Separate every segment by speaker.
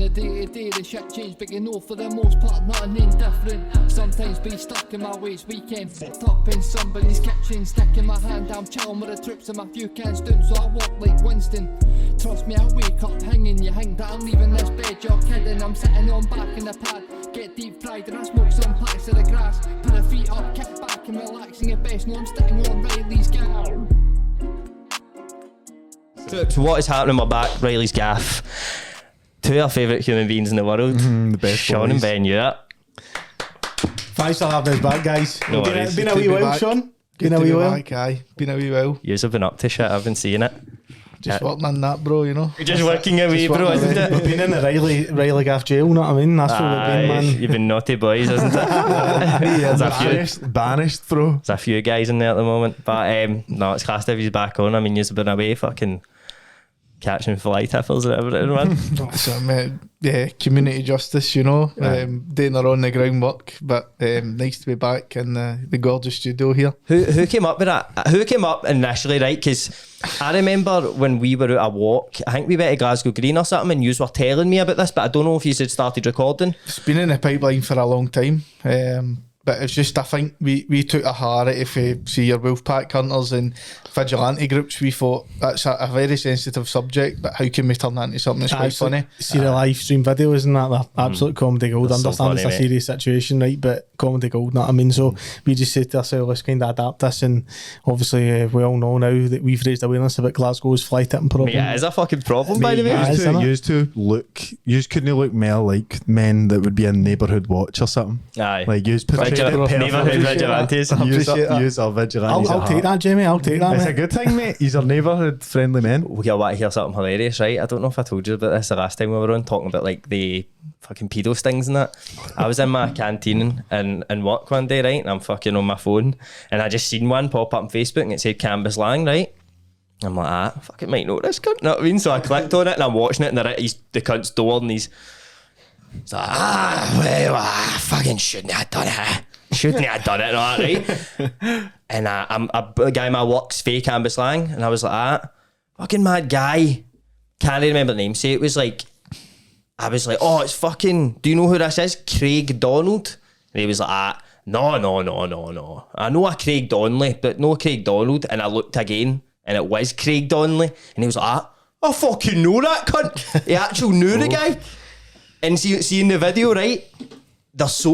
Speaker 1: the day-to-day, the shit change, but you know for the most part nothing indifferent. Sometimes be stuck in my ways, weekend fucked up in somebody's kitchen, sticking my hand, I'm chilling with the troops and my few cans down, so I walk like Winston. Trust me, I wake up hanging, you hang that I'm leaving this bed, you're kidding. I'm sitting on back in the pad, get deep fried and I smoke some packs of the grass. Put the feet up, kick back and relaxing at best, no I'm sitting on Riley's gaff.
Speaker 2: So what is happening in my back? Riley's gaff. Two of our favourite human beings in the world,
Speaker 3: the best
Speaker 2: Sean
Speaker 3: boys.
Speaker 2: and Ben Ewart.
Speaker 4: Thanks for having us back, guys.
Speaker 2: No
Speaker 4: been
Speaker 2: worries.
Speaker 4: a wee while, Sean. Been a wee while.
Speaker 3: Aye, been a wee while.
Speaker 2: Yous have been up to shit, I've been seeing it.
Speaker 3: Just working on that, bro, you know.
Speaker 2: You're just working away, bro, isn't it?
Speaker 4: We've been in the Riley Gaff jail, know what I mean? That's where we've been, man.
Speaker 2: You've been naughty boys, isn't it?
Speaker 3: Banished, bro.
Speaker 2: There's a few guys in there at the moment, but no, it's class if he's back on. I mean, you've been away fucking catching fly tiffles or whatever it is, man.
Speaker 3: So, mate, yeah, community justice, you know, doing our on the ground work, but nice to be back in the gorgeous studio here.
Speaker 2: Who came up with that? Who came up initially, right? Because I remember when we were out a walk, I think we went to Glasgow Green or something, and you were telling me about this, but I don't know if you had started recording.
Speaker 3: It's been in the pipeline for a long time. But it's just, I think we took a hard if you see your Wolfpack hunters and vigilante groups, we thought that's a very sensitive subject, but how can we turn that into something that's quite funny?
Speaker 4: See the live stream video, isn't that the absolute comedy gold?
Speaker 2: That's so
Speaker 4: Understand
Speaker 2: funny,
Speaker 4: it's a serious situation, right? But comedy gold, know what I mean? So we just said to ourselves, let's kind of adapt this, and obviously we all know now that we've raised awareness about Glasgow's fly tipping problem.
Speaker 2: Yeah, it is a fucking problem, by the way.
Speaker 3: Used to look, you couldn't look more like men that would be in Neighbourhood Watch or something.
Speaker 2: Aye.
Speaker 3: Like, you
Speaker 2: Neighbourhood vigilantes.
Speaker 3: Use our vigilantes.
Speaker 4: I'll take that, Jamie. I'll take that.
Speaker 3: It's
Speaker 4: Mate.
Speaker 3: a good thing, mate. He's our neighbourhood friendly men.
Speaker 2: We want to hear something hilarious, right? I don't know if I told you about this the last time we were on, talking about like the fucking pedo stings and that. I was in my canteen and work one day, right? And I'm fucking on my phone, and I just seen one pop up on Facebook and it said Canvas Lang, right? I'm like, fucking might know this cunt, know what I mean? So I clicked on it and I'm watching it, and the cunt's door, and he's like, well, I fucking shouldn't have done it. Shouldn't have done it, and all that, right? And a guy in my work's fake Canvas Lang, and I was like, fucking mad guy. Can't remember the name. Say it was like, I was like, oh, it's fucking, do you know who this is? Craig Donald. And he was like, no. I know a Craig Donnelly, but no Craig Donald. And I looked again, and it was Craig Donnelly. And he was like, I fucking know that cunt. He actually knew the guy. And see in the video, right? This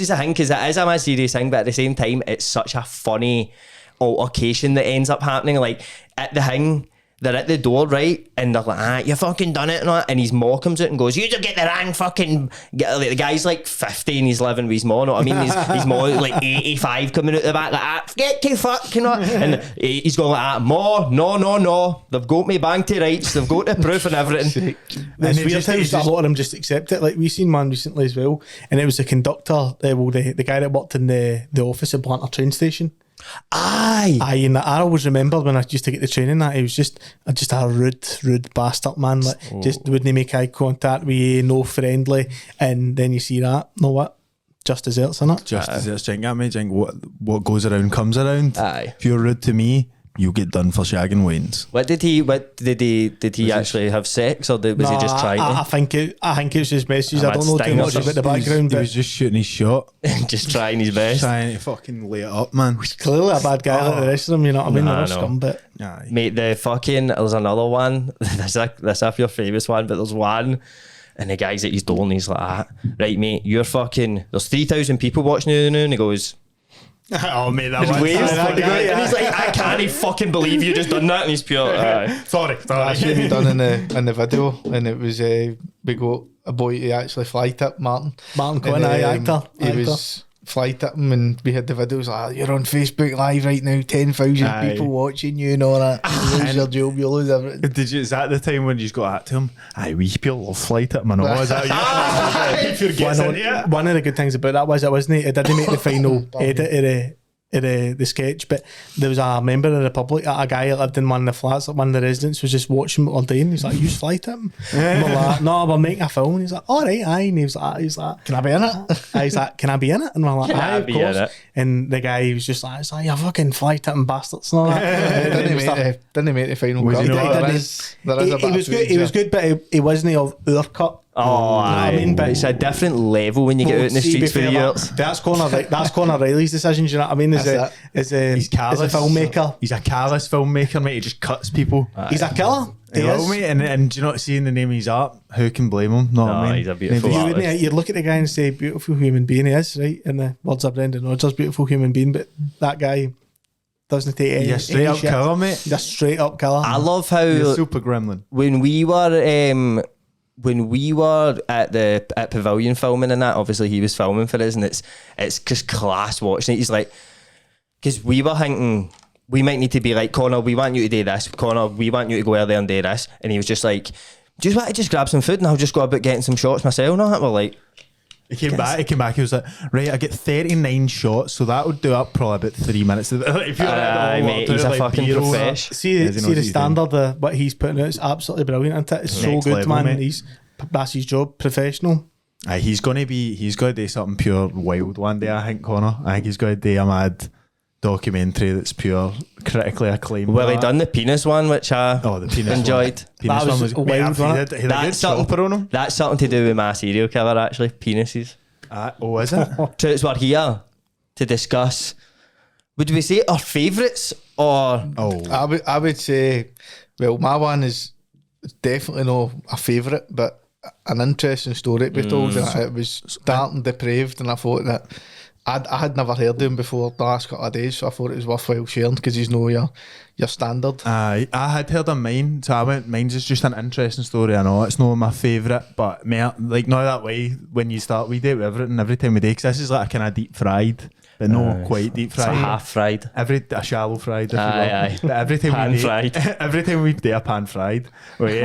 Speaker 2: is a thing, because it is a mad serious thing, but at the same time, it's such a funny altercation that ends up happening. Like, at the thing, they're at the door, right? And they're like, you fucking done it and all that. And his maw comes out and goes, you just get the wrong fucking... The guy's like 50 and he's living with his maw, know what I mean? His maw like 85 coming out the back like that. Get to fucking what? And he's going like that, maw, no. They've got me bang to rights. They've got the proof and everything.
Speaker 4: There's weird times that a lot of them just accept it. Like, we seen one recently as well, and it was the conductor, the guy that worked in the office at Blantyre train station.
Speaker 2: Aye,
Speaker 4: and I always remembered when I used to get the training that he was just a rude bastard, man. Like, just wouldn't make eye contact with you, no friendly, and then you see that, know what? Just desserts, innit?
Speaker 3: Just desserts, what goes around comes around.
Speaker 2: Aye.
Speaker 3: If you're rude to me, you get done for shagging Wayne's.
Speaker 2: What did he actually have sex, or was he just trying
Speaker 4: I think it's just messages. I don't know too much about the background.
Speaker 3: He was just shooting his shot.
Speaker 2: just trying his best.
Speaker 3: Trying to fucking lay it up, man.
Speaker 4: He's clearly a bad guy like the rest of them, you know what I mean? They're scum, but...
Speaker 3: Aye.
Speaker 2: Mate, there's another one. That's a your famous one, but there's one, and the guy's at his door and he's like, right, mate, you're fucking... There's 3,000 people watching you now, and he goes...
Speaker 3: Oh, mate, that
Speaker 2: and
Speaker 3: was...
Speaker 2: And he's like, I can't fucking believe you just done that, and he's pure...
Speaker 3: Sorry.
Speaker 5: That's what we done in the video, and it was we got a boy who actually fly tipped Martin
Speaker 4: Quinn, actor.
Speaker 5: He was fly tipping, and we had the videos like, you're on Facebook Live right now, 10,000 people watching you and all that. You lose your job, you lose everything.
Speaker 3: Is that the time when you just got at to him? Aye, we people love fly tipping, man. Is that
Speaker 4: one of the good things about that was it didn't make the final edit of the sketch, but there was a member of the public, a guy that lived in one of the flats, one of the residents was just watching what they're doing. He's like, you fly tipping? And we're like, no, we're making a film. And he's like, all right, aye. And he's like, can I be in it? He's like, can I be in it? And we're like, aye, of course. And the guy was just like, you fucking fly tipping bastards and all that.
Speaker 5: Didn't he make the final cut?
Speaker 4: He was good, but he wasn't of our cut.
Speaker 2: Oh,
Speaker 4: I mean, but
Speaker 2: it's a different level when you get out in the
Speaker 4: See,
Speaker 2: streets for the
Speaker 4: before
Speaker 2: years.
Speaker 4: that's Conor Riley's decision. Do you know what I mean? As a
Speaker 6: He's callous.
Speaker 4: filmmaker,
Speaker 6: He's a callous filmmaker, mate. He just cuts people.
Speaker 4: he's a killer. He
Speaker 6: Well,
Speaker 4: is.
Speaker 6: mate, and do you not seeing the name he's up? Who can blame him? Know what I mean?
Speaker 2: He's a beautiful
Speaker 4: You
Speaker 2: artist.
Speaker 4: wouldn't. You'd look at the guy and say, "Beautiful human being." He is, right? In the words of Brendan Rodgers, "Beautiful human being." But that guy doesn't take any.
Speaker 6: He's a straight up
Speaker 4: shit.
Speaker 6: killer, mate.
Speaker 4: He's a straight up killer.
Speaker 2: I love how
Speaker 6: He's a super gremlin.
Speaker 2: when we were at Pavilion filming and that, obviously he was filming for us, and it's just class watching it. He's like, because we were thinking we might need to be like, Connor, we want you to do this. Connor, we want you to go out there and do this. And he was just like, do you want to just grab some food and I'll just go about getting some shots myself? And all that. We're like,
Speaker 6: He came back, he was like, right, I get 39 shots, so that would do up probably about 3 minutes. If you're
Speaker 2: mate, he's a fucking profesh.
Speaker 4: See the standard of what he's putting out is absolutely brilliant, isn't it? It's so
Speaker 6: Next
Speaker 4: good,
Speaker 6: level,
Speaker 4: man.
Speaker 6: mate.
Speaker 4: That's his job, professional.
Speaker 6: He's going to do something pure wild one day, I think, Connor. I think he's going to do a mad documentary that's pure critically acclaimed.
Speaker 2: Well, he done the penis one, which I
Speaker 6: the penis
Speaker 2: enjoyed.
Speaker 6: Penis
Speaker 4: That was
Speaker 6: one was
Speaker 4: wild,
Speaker 6: mate,
Speaker 4: wasn't
Speaker 6: he had a good chopper on him.
Speaker 2: That's something to do with my serial killer, actually. Penises.
Speaker 6: Is it?
Speaker 2: So it's we're here to discuss. Would we say our favourites or?
Speaker 3: I would say, well, my one is definitely not a favourite, but an interesting story to be told. It was dark and depraved, and I thought that I had never heard of him before the last couple of days, so I thought it was worthwhile sharing because he's no your standard.
Speaker 6: I had heard of mine, so I went, mine's is just an interesting story. I know it's not my favourite, but like not that way when you start, we do it with everything every time we do, because this is like a kind of deep fried, but not quite deep fried.
Speaker 2: It's a half fried.
Speaker 6: A shallow fried, if you will.
Speaker 2: Aye.
Speaker 6: But every time
Speaker 2: Pan
Speaker 6: we do,
Speaker 2: fried.
Speaker 6: every time we do a pan fried, we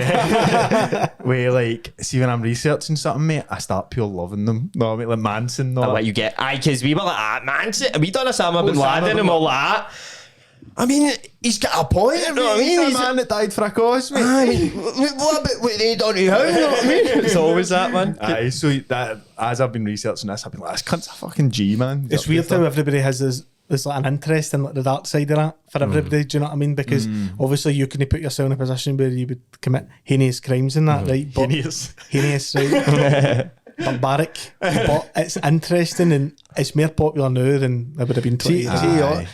Speaker 6: like, see when I'm researching something, mate, I start pure loving them. No, I mean, like Manson, no.
Speaker 2: What you get? Because we were like, Manson. We done Osama bin Laden and all that. I mean, he's got a point. You know what I mean?
Speaker 6: He's a man that died for a cause, mate.
Speaker 2: I mean, what about what they done to you? You know what I mean? It's always that, man.
Speaker 6: Aye, so that, as I've been researching this, I've been like, this cunt's a fucking G, man.
Speaker 4: It's weird how everybody has there's like an interest in like the dark side of that for everybody. Do you know what I mean? Because obviously you couldn't put yourself in a position where you would commit heinous crimes in that, right? But heinous, right? Barbaric, but it's interesting and it's more popular now than it would have been 20 years ago.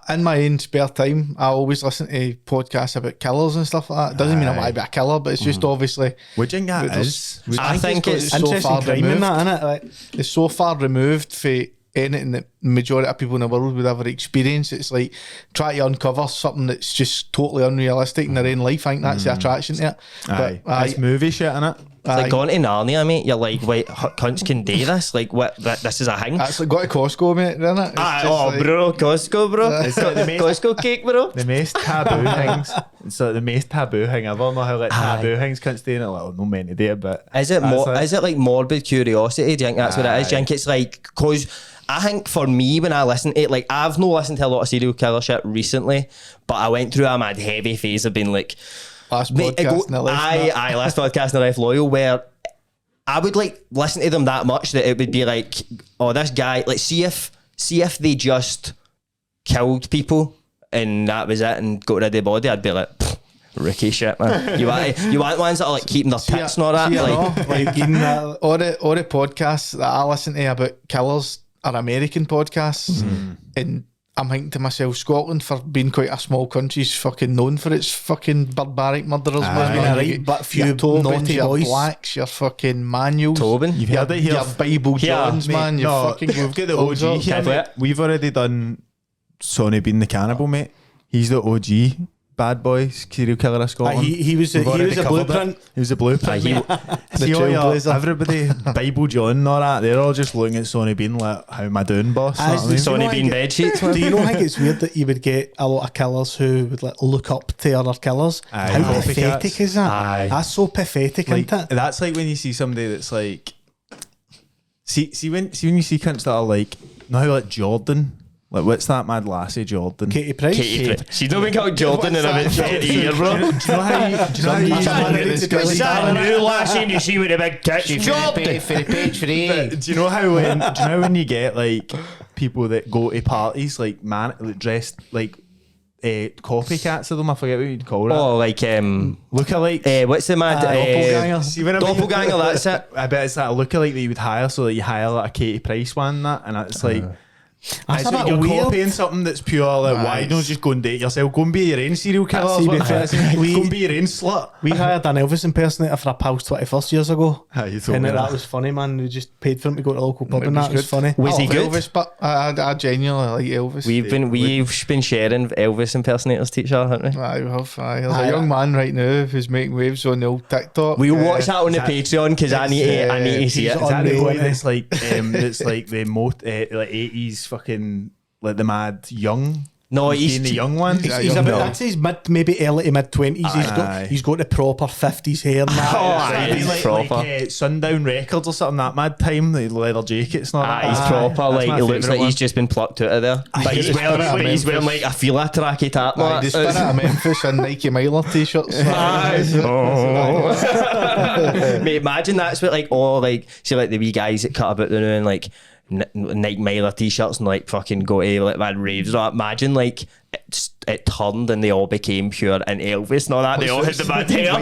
Speaker 3: In my own spare time, I always listen to podcasts about killers and stuff like that. It doesn't mean I want to be a killer, but it's just obviously.
Speaker 6: What do you think that is?
Speaker 2: I think it's
Speaker 3: so
Speaker 4: interesting
Speaker 3: far
Speaker 4: crime in
Speaker 3: removed.
Speaker 4: that, isn't it? Like,
Speaker 3: It's so far removed for anything that the majority of people in the world would ever experience. It's like try to uncover something that's just totally unrealistic in their own life. I think that's the attraction to it.
Speaker 6: It's movie shit, innit?
Speaker 2: It's like going to Narnia, mate. You're like, wait, cunts can do this? Like, what? This is a thing?
Speaker 3: That's like go to Costco, mate, isn't it?
Speaker 2: Bro, Costco, bro.
Speaker 6: It's like the most,
Speaker 2: Costco cake, bro.
Speaker 6: the most taboo things. It's like the most taboo thing ever. Know how like taboo things cunts do it? Like, no meant to do it, but
Speaker 2: Is it
Speaker 6: that's like-
Speaker 2: is it like morbid curiosity? Do you think that's what it is? Do you think it's like, because I think for me, when I listen to it, like I've not listened to a lot of serial killer shit recently, but I went through a mad heavy phase of being like,
Speaker 3: Last podcast in the left.
Speaker 2: last podcast in the Life Loyal, where I would like listen to them that much that it would be like, oh, this guy, like see if they just killed people and that was it and got rid of the body, I'd be like, rookie shit, man. You want ones that are like keeping their tits and all that.
Speaker 3: All the podcasts that I listen to about killers are American podcasts, and I'm thinking to myself, Scotland, for being quite a small country, is fucking known for its fucking barbaric murderers.
Speaker 4: but few
Speaker 3: your Tobins,
Speaker 4: naughty
Speaker 3: your
Speaker 4: boys.
Speaker 3: Blacks, your fucking Manuals.
Speaker 2: Tobin?
Speaker 6: You've heard it here.
Speaker 3: Your Bible Johns,
Speaker 6: Mate,
Speaker 3: man.
Speaker 6: no,
Speaker 3: Fucking,
Speaker 6: we've got the OG here, mate. We've already done Sonny Bean the Cannibal, mate. He's the OG bad boy serial killer of Scotland.
Speaker 4: he was
Speaker 6: We've already
Speaker 4: a
Speaker 6: covered
Speaker 4: blueprint.
Speaker 6: it. He was a blueprint. See all
Speaker 3: trailblazer.
Speaker 6: everybody, Bible John and all that, they're all just looking at Sonny Bean like, how am I doing, boss? Know what I mean?
Speaker 2: Sonny Bean bed sheets, man.
Speaker 4: Do you know, I think it's weird that you would get a lot of killers who would like look up to other killers.
Speaker 6: Aye,
Speaker 4: How
Speaker 6: copycats.
Speaker 4: pathetic is that?
Speaker 2: Aye.
Speaker 4: That's so pathetic,
Speaker 6: Like,
Speaker 4: isn't it?
Speaker 6: that's like when you see somebody that's like, see when you see cunts that are like, know how like Jordan, like what's that mad lassie Jordan?
Speaker 4: Katie Price.
Speaker 2: She's not been called Jordan in about 30 years, bro.
Speaker 6: Do you know how you
Speaker 2: Is that a new lassie and you see with the big tits? Jordan.
Speaker 5: For the page for the
Speaker 6: do you know how when you get like people that go to parties like dressed like copycats of them. I forget what you'd call it.
Speaker 2: Oh, like
Speaker 6: lookalike.
Speaker 2: what's the mad
Speaker 4: doppelganger.
Speaker 6: See what I mean?
Speaker 2: doppelganger? That's it.
Speaker 6: I bet it's that lookalike that you would hire, so that you hire like a Katie Price one, and it's like.
Speaker 4: That's
Speaker 6: It's
Speaker 4: a
Speaker 6: like
Speaker 4: bit
Speaker 6: you're
Speaker 4: weird.
Speaker 6: copying something that's pure like, why don't you just go and date yourself? Go and be your own serial killer.
Speaker 4: See,
Speaker 6: Go
Speaker 4: we-
Speaker 6: and be your own slut.
Speaker 4: We hired an Elvis impersonator for a pal's 21st years ago.
Speaker 6: You told
Speaker 4: And
Speaker 6: me
Speaker 4: that was funny, man. We just paid for him to go to the local pub, and
Speaker 3: was
Speaker 4: that was
Speaker 3: good.
Speaker 4: funny.
Speaker 2: Was he
Speaker 3: I love
Speaker 2: good?
Speaker 3: Elvis, but I genuinely like Elvis.
Speaker 2: We've been sharing Elvis impersonators to each other, haven't we?
Speaker 3: I have. There's a young man right now who's making waves on the old TikTok.
Speaker 2: We'll watch that on the Patreon because I need to see it.
Speaker 4: he's
Speaker 6: Is that the boy
Speaker 4: Unreal,
Speaker 6: that's like that's like the like 80s fucking like the mad young?
Speaker 2: No, he's
Speaker 6: being the young one.
Speaker 4: He's about, that's his maybe early to mid 20s.
Speaker 6: Aye.
Speaker 4: He's got the proper 50s hair and that.
Speaker 2: aye.
Speaker 6: He's
Speaker 2: He's
Speaker 6: like
Speaker 2: proper.
Speaker 6: Sundown Records or something that mad time, the leather jackets and all that.
Speaker 2: He's proper,
Speaker 6: That's
Speaker 2: like
Speaker 6: my
Speaker 2: he looks
Speaker 6: favourite
Speaker 2: like
Speaker 6: one.
Speaker 2: he's just been plucked out of there. But he's wearing like a feel tracky tap.
Speaker 3: The Spirit of Memphis and Nike Miler t-shirts.
Speaker 2: Mate, imagine that's what like all like see like the wee guys that cut about the new and like Nike Miler t-shirts and like fucking go to like mad raves. Or imagine like it turned and they all became pure and Elvis and all that. They all had the mad hair.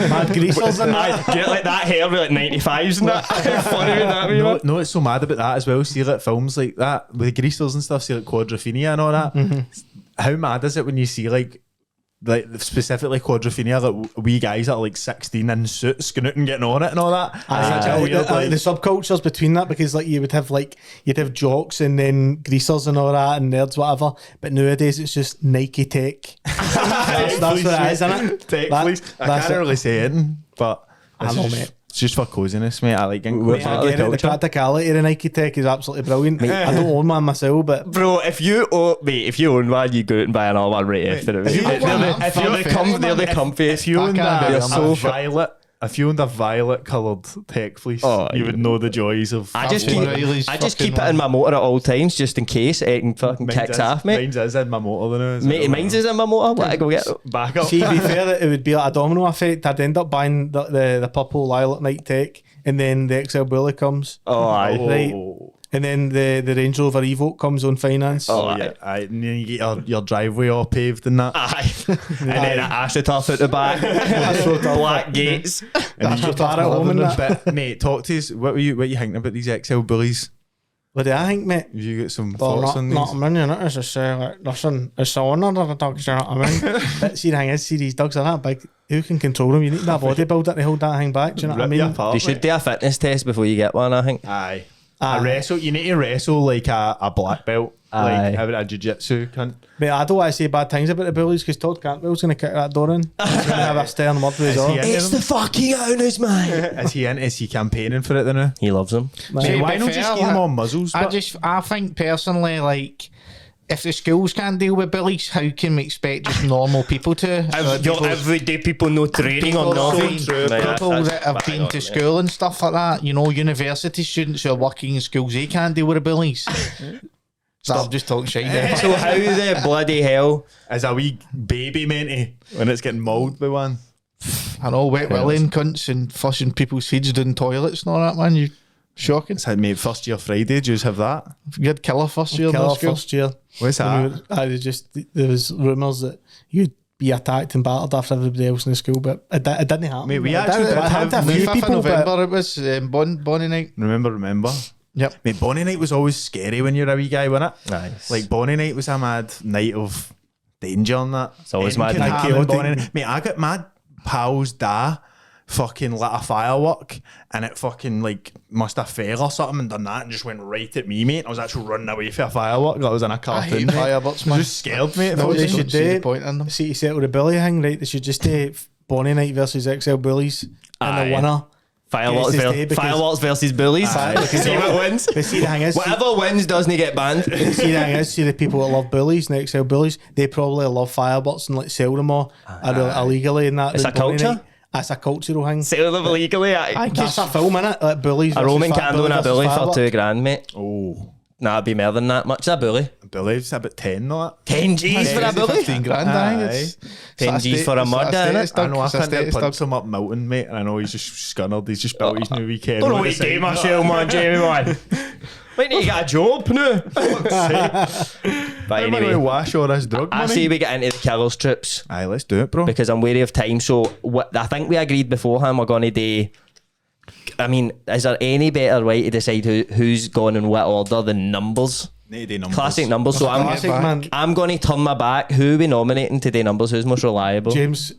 Speaker 4: Mad greasers and that.
Speaker 2: Get like that hair with like 95s and that. Funny with that. Wee
Speaker 6: No, it's so mad about that as well. See like films like that with greasers and stuff. See like Quadrophenia and all that. How mad is it when you see like specifically Quadrophenia, like wee guys that are like 16 in suits, scooting, getting on it and all that. It's such a weird, like,
Speaker 4: the subcultures between that, because like you'd have jocks and then greasers and all that and nerds, whatever. But nowadays it's just Nike tech. that's what it is, isn't it?
Speaker 6: Tech,
Speaker 4: That-
Speaker 6: please. I
Speaker 4: that's
Speaker 6: can't
Speaker 4: it.
Speaker 6: really say it, but
Speaker 4: I know, mate.
Speaker 6: it's just for coziness, mate. I like
Speaker 4: Mate, I get it. The practicality of the Nike tech is absolutely brilliant. I don't own one myself, but
Speaker 2: Bro, if you own one, you go out and buy another one right after it.
Speaker 3: you got one,
Speaker 2: They're the comfiest.
Speaker 6: If you owned
Speaker 3: can't
Speaker 6: a
Speaker 3: do it.
Speaker 6: violet, if you owned a violet coloured tech fleece,
Speaker 2: Oh,
Speaker 6: you would know the joys of.
Speaker 2: I just
Speaker 3: Riley's
Speaker 2: keep
Speaker 3: fucking
Speaker 2: it in my motor at all times just in case it can fucking kicks off, mate.
Speaker 6: Mine's is in my motor, though.
Speaker 2: Mate, mine's is in my motor. What I go get?
Speaker 6: Back up.
Speaker 4: see, to be fair, it would be like a domino effect. I'd end up buying the purple lilac Nike tech, and then the XL Bully comes.
Speaker 2: Oh, aye.
Speaker 4: Right. And then the Range Rover Evoque comes on finance.
Speaker 2: Oh,
Speaker 6: Yeah, and then you get your driveway all paved and that.
Speaker 2: Aye. And then an AstroTurf out the back. Black gates.
Speaker 4: That's your car at home and that.
Speaker 6: But mate, talk to us. What you thinking about these XL Bullies?
Speaker 4: What do I think, mate?
Speaker 6: Have you got some
Speaker 4: Well,
Speaker 6: thoughts on these?
Speaker 4: not a million. It's just like, listen, it's the owner of the dogs, you know what I mean? But see, the thing is, see, these dogs are that big. Who can control them? You need that bodybuilder to hold that thing back. Do you know what I
Speaker 6: Rip you
Speaker 4: mean?
Speaker 6: apart,
Speaker 2: They should
Speaker 6: mate.
Speaker 2: do a fitness test before you get one, I think.
Speaker 6: Aye.
Speaker 4: Aye.
Speaker 6: A wrestle. You need to wrestle like a black belt,
Speaker 2: Aye.
Speaker 6: like a jiu-jitsu cunt.
Speaker 4: But I don't want to say bad things about the Bullies because Todd Cantwell's going to kick that door in. He's going to have a stern word with his
Speaker 6: Is he
Speaker 4: own.
Speaker 6: in?
Speaker 2: It's the fucking owners, man.
Speaker 6: Is he in? Is he campaigning for it then now?
Speaker 2: He loves them.
Speaker 3: See,
Speaker 6: Why
Speaker 3: to
Speaker 6: not
Speaker 3: be
Speaker 6: just
Speaker 3: fair,
Speaker 6: give them
Speaker 3: like,
Speaker 6: all muzzles?
Speaker 3: I think personally, like, if the schools can't deal with bullies, how can we expect just normal people to?
Speaker 2: Everyday people no training or nothing.
Speaker 3: People that have been to school and stuff like that, you know, university students who are working in schools, they can't deal with the bullies. So I'm just talking shit there.
Speaker 2: So how the bloody hell?
Speaker 6: As a wee baby menty when it's getting mauled by one.
Speaker 3: I know, wet willing cunts and fussing people's feeds down toilets and all that, man. You shocking.
Speaker 6: It's like, mate, first year Friday, do you have that?
Speaker 3: Good killer first year in
Speaker 4: Killer
Speaker 3: school.
Speaker 4: first year.
Speaker 6: What's that?
Speaker 4: There was rumours that you'd be attacked and battered after everybody else in the school, but it didn't happen.
Speaker 6: Mate, we
Speaker 4: It
Speaker 6: actually
Speaker 4: did-
Speaker 6: did
Speaker 4: it happened to a
Speaker 6: have-
Speaker 4: few
Speaker 3: The 5th of
Speaker 4: people, but
Speaker 3: November it was Bonnie night.
Speaker 6: Remember.
Speaker 3: Yep.
Speaker 6: Mate, Bonnie night was always scary when you're a wee guy, wasn't it?
Speaker 2: Nice.
Speaker 6: Like, Bonnie night was a mad night of danger and that.
Speaker 2: It's always
Speaker 6: Anything
Speaker 2: mad
Speaker 6: can
Speaker 2: night.
Speaker 6: happen
Speaker 4: Chaotic.
Speaker 6: Bonnie night. Mate, I got mad pals da fucking lit a firework and it fucking like must have fell or something and done that and just went right at me, mate. I was actually running away for a firework that was in a
Speaker 3: I
Speaker 6: cartoon.
Speaker 3: hate
Speaker 6: mate.
Speaker 3: fireworks,
Speaker 6: I
Speaker 3: man.
Speaker 6: was just scared, mate.
Speaker 4: No,
Speaker 6: If I
Speaker 4: they
Speaker 6: was-
Speaker 4: should
Speaker 3: see the
Speaker 4: do
Speaker 3: point in them.
Speaker 4: see to settle the bully thing, right? They should just do Bonnie Night versus XL Bullies, and
Speaker 2: Aye.
Speaker 4: the winner.
Speaker 2: Fireworks,
Speaker 4: Yes, they because-
Speaker 2: fireworks versus bullies. See what wins.
Speaker 4: But see, the thing is,
Speaker 2: Whatever wins doesn't get banned.
Speaker 4: see the thing is, see the people that love bullies and XL Bullies, they probably love fireworks and like sell them all illegally and that.
Speaker 2: It's
Speaker 4: around
Speaker 2: a
Speaker 4: Bonnie
Speaker 2: culture?
Speaker 4: Night. That's a cultural thing.
Speaker 2: Sell them illegally.
Speaker 4: That's a film, innit? Like bullies.
Speaker 2: A
Speaker 4: versus
Speaker 2: Roman
Speaker 4: fat
Speaker 2: candle and a
Speaker 4: versus
Speaker 2: bully for
Speaker 4: fireworks.
Speaker 2: £2,000, mate.
Speaker 6: Oh,
Speaker 2: Nah, it'd be more than that. Much a bully.
Speaker 6: Billy's about 10 or that.
Speaker 2: 10 G's for a bully.
Speaker 3: 15 grand, I think. It's
Speaker 2: 10 G's for a murder, innit?
Speaker 6: I know I can't
Speaker 3: status
Speaker 6: punch him up Milton, mate, and I know he's just scunnered. He's just built his new weekend.
Speaker 2: Don't know what you do myself, man, Jamie, man. Might need to get a job now. But
Speaker 6: Anyway,
Speaker 2: anyway,
Speaker 6: wash all this drug
Speaker 2: I
Speaker 6: money.
Speaker 2: say we get into the killer's trips
Speaker 6: Aye, let's do it, bro.
Speaker 2: because I'm wary of time. So I think we agreed beforehand we're going to do. I mean, is there any better way to decide who's gone in what order than numbers?
Speaker 6: Need to do numbers.
Speaker 2: Classic numbers. So
Speaker 4: Classic, man.
Speaker 2: I'm going to turn my back. Who are we nominating to do numbers? Who's most reliable?
Speaker 4: James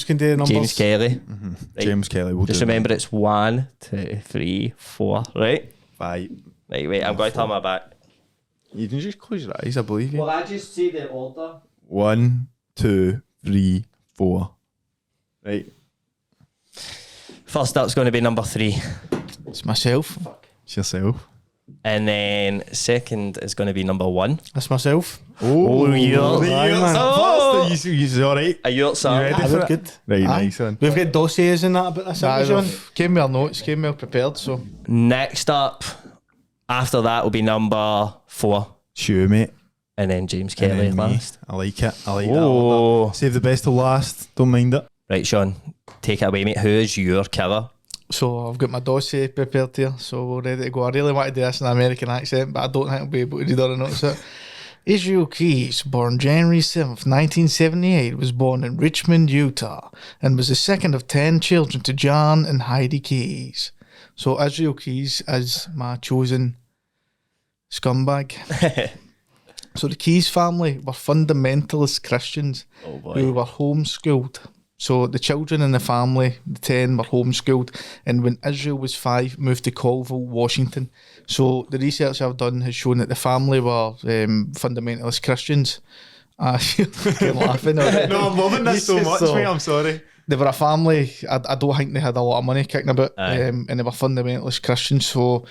Speaker 4: can do the numbers.
Speaker 2: James Kelly. Right.
Speaker 6: James Kelly will
Speaker 2: Just
Speaker 6: do
Speaker 2: remember it's 1, 2, 3, 4. Right?
Speaker 6: 5.
Speaker 2: Right, wait, I'm going to turn my back.
Speaker 6: You can just close your eyes, I believe you.
Speaker 2: Well, I just see the order.
Speaker 6: 1, 2, 3, 4. Right.
Speaker 2: First up's going to be number 3.
Speaker 3: It's myself.
Speaker 6: It's yourself.
Speaker 2: And then second is going to be number 1.
Speaker 4: That's myself.
Speaker 6: Oh,
Speaker 2: yours.
Speaker 6: Yours.
Speaker 2: Oh.
Speaker 6: You alright?
Speaker 2: Are you
Speaker 6: You ready
Speaker 4: Aye,
Speaker 6: for
Speaker 4: we're
Speaker 6: it?
Speaker 4: good.
Speaker 6: Right,
Speaker 3: Aye.
Speaker 6: nice one.
Speaker 4: We've got dossiers and that about this, haven't we, John?
Speaker 3: Came well notes, came well prepared, so
Speaker 2: Next up, after that will be number 4.
Speaker 6: Sure, mate.
Speaker 2: And then James
Speaker 6: And
Speaker 2: Kelly
Speaker 6: then me.
Speaker 2: last.
Speaker 6: I like it. I like
Speaker 2: Oh.
Speaker 6: that. Save the best till last. Don't mind it.
Speaker 2: Right, Sean, take it away, mate. Who is your killer?
Speaker 3: I've got my dossier prepared here, so we're ready to go. I really want to do this in an American accent, but I don't think I'll be able to read or notice it. Israel Keys, born January 7th, 1978, was born in Richmond, Utah, and was the second of 10 children to John and Heidi Keys. So Israel Keys is my chosen scumbag. So the Keys family were fundamentalist Christians who were homeschooled. So the children in the family, the 10, were homeschooled, and when Israel was 5, moved to Colville, Washington. So the research I've done has shown that the family were fundamentalist Christians. You're laughing already.
Speaker 6: No, I'm loving this so much, mate. I'm sorry.
Speaker 3: They were a family, I don't think they had a lot of money kicking about,
Speaker 2: Aye.
Speaker 3: and they were fundamentalist Christians, so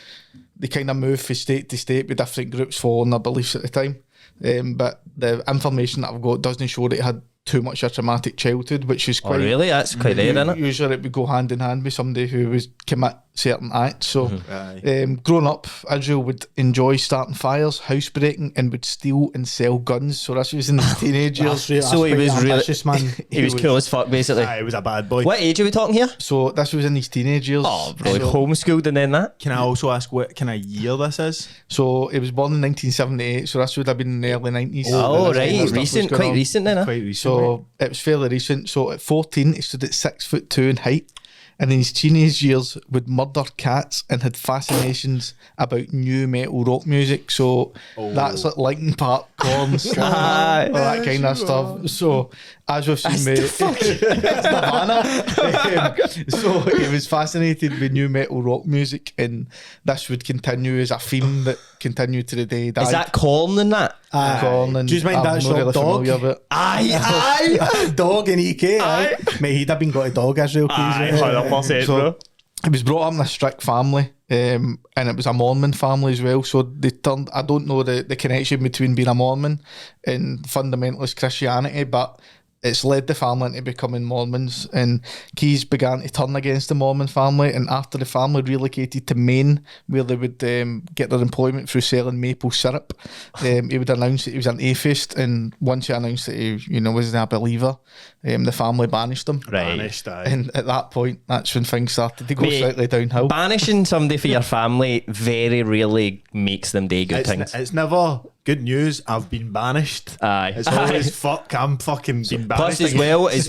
Speaker 3: they kind of moved from state to state with different groups following their beliefs at the time. But the information that I've got doesn't show that he had too much a traumatic childhood, which is
Speaker 2: Oh,
Speaker 3: quite...
Speaker 2: really? That's quite rare, isn't it?
Speaker 3: Usually it would go hand in hand with somebody who was commit certain acts. So,
Speaker 6: Aye.
Speaker 3: growing up, Israel would enjoy starting fires, housebreaking, and would steal and sell guns. So this was in his teenage years.
Speaker 2: So he was really-
Speaker 4: ambitious, man.
Speaker 2: He was cool as fuck, basically.
Speaker 6: Aye, he was a bad boy.
Speaker 2: What age are we talking here?
Speaker 3: So this was in his teenage years.
Speaker 2: Oh, bro.
Speaker 3: So,
Speaker 2: Homeschooled and then that?
Speaker 6: Can I also ask what kind of year this is?
Speaker 3: so he was born in 1978. So this would have been in the early 90s.
Speaker 2: Oh,
Speaker 3: This kind of
Speaker 2: right.
Speaker 3: stuff was
Speaker 2: Recent,
Speaker 3: going
Speaker 2: quite
Speaker 3: on.
Speaker 2: recent then, huh?
Speaker 6: Quite recent.
Speaker 3: So it was fairly recent. So at 14, he stood at 6'2" in height, and in his teenage years would murder cats and had fascinations about new metal rock music. So that's like Linkin Park, Korn, Slayer, all that kind of stuff. So as we've seen, it's Nirvana. So he was fascinated with new metal rock music, and this would continue as a theme that continued to the day he died.
Speaker 2: Is that corn and that?
Speaker 3: Korn, and
Speaker 4: Do you mind
Speaker 3: I'm
Speaker 4: that
Speaker 3: not
Speaker 4: short
Speaker 3: really
Speaker 4: dog?
Speaker 3: familiar with it.
Speaker 4: Aye. Dog in EK, aye. Mate, he'd have been got a dog, Israel Keys.
Speaker 3: So he was brought up in a strict family, and it was a Mormon family as well. So they turned. I don't know the connection between being a Mormon and fundamentalist Christianity, but it's led the family into becoming Mormons. And Keys began to turn against the Mormon family. And after the family relocated to Maine, where they would get their employment through selling maple syrup, he would announce that he was an atheist. And once he announced that he, wasn't a believer, the family banished him.
Speaker 6: Banished, aye.
Speaker 3: And at that point, that's when things started to go
Speaker 2: Mate,
Speaker 3: slightly downhill.
Speaker 2: Banishing somebody for your family very rarely makes them do good
Speaker 6: It's,
Speaker 2: things.
Speaker 6: it's never good news. I've been banished.
Speaker 2: Aye.
Speaker 6: It's always fuck. I'm fucking been
Speaker 2: Plus,
Speaker 6: banished.
Speaker 2: as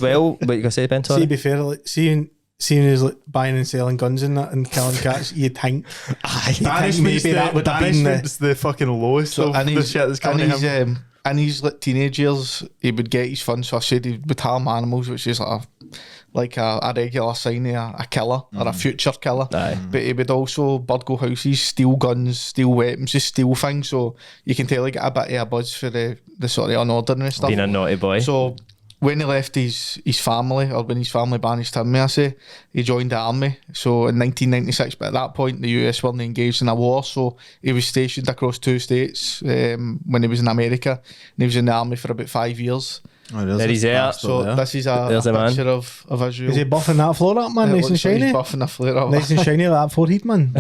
Speaker 2: well, what you gonna say, Ben?
Speaker 4: See,
Speaker 2: Sorry.
Speaker 4: to be fair, like, seeing he's like buying and selling guns and that and killing cats, you'd think
Speaker 6: Banishment's
Speaker 4: maybe that would have been the...
Speaker 6: banishment's the fucking lowest of
Speaker 3: and
Speaker 6: the shit that's coming to him.
Speaker 3: in his like teenage years, he would get his fun. So I said he would harm animals, which is like a regular sign of a killer or a future killer.
Speaker 2: Aye.
Speaker 3: But he would also burgle houses, steal guns, steal weapons, just steal things. So you can tell he got a bit of a buzz for the sort of unordinary stuff.
Speaker 2: Being a naughty boy.
Speaker 3: So when he left his family, or when his family banished him, may I say, he joined the army. So in 1996, but at that point the US weren't engaged in a war, so he was stationed across 2 states when he was in America, and he was in the army for about 5 years.
Speaker 2: There he's there.
Speaker 3: So this is
Speaker 2: There's
Speaker 3: a
Speaker 2: a man.
Speaker 3: picture of Israel.
Speaker 4: Is he buffing that floor up, man?
Speaker 3: It
Speaker 4: Nice and
Speaker 3: looks like
Speaker 4: shiny.
Speaker 3: he's buffing the floor up.
Speaker 4: Nice and shiny like that forehead, man.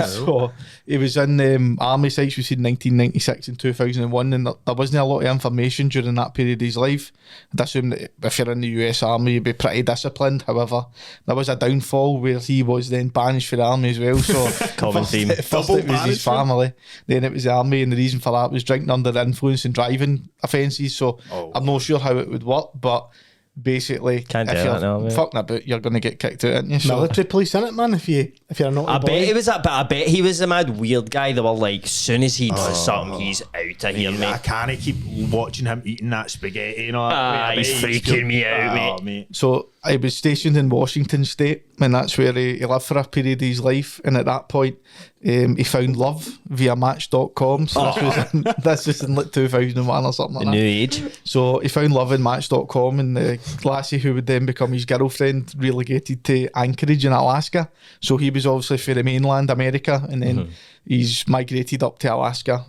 Speaker 3: So he was in army sites between 1996 and 2001, and there wasn't a lot of information during that period of his life. I'd assume that if you're in the US Army, you'd be pretty disciplined. However, there was a downfall where he was then banished for the army as well. So
Speaker 2: Common theme.
Speaker 3: First it was his family, then it was the army, and the reason for that was drinking under the influence and driving offences. So I'm not sure how it would work, but basically,
Speaker 2: Can't
Speaker 3: if
Speaker 2: do
Speaker 3: you're
Speaker 2: that now, mate.
Speaker 3: fucking about, you're going to get kicked out, aren't you? So
Speaker 4: Military police in it, man. If you're not,
Speaker 2: I bet he was that, but I bet he was a mad weird guy. They were like, soon as he does something, he's out of here,
Speaker 6: I
Speaker 2: mate.
Speaker 6: can't keep watching him eating that spaghetti, you know.
Speaker 2: He's freaking me out, mate.
Speaker 6: mate.
Speaker 3: So I was stationed in Washington State, and that's where he lived for a period of his life. And at that point, he found love via Match.com. So this was in like 2001 or something
Speaker 2: The
Speaker 3: like
Speaker 2: new
Speaker 3: that.
Speaker 2: age.
Speaker 3: So he found love in Match.com, and the lassie who would then become his girlfriend relegated to Anchorage in Alaska. So he was obviously for the mainland America, and then he's migrated up to Alaska,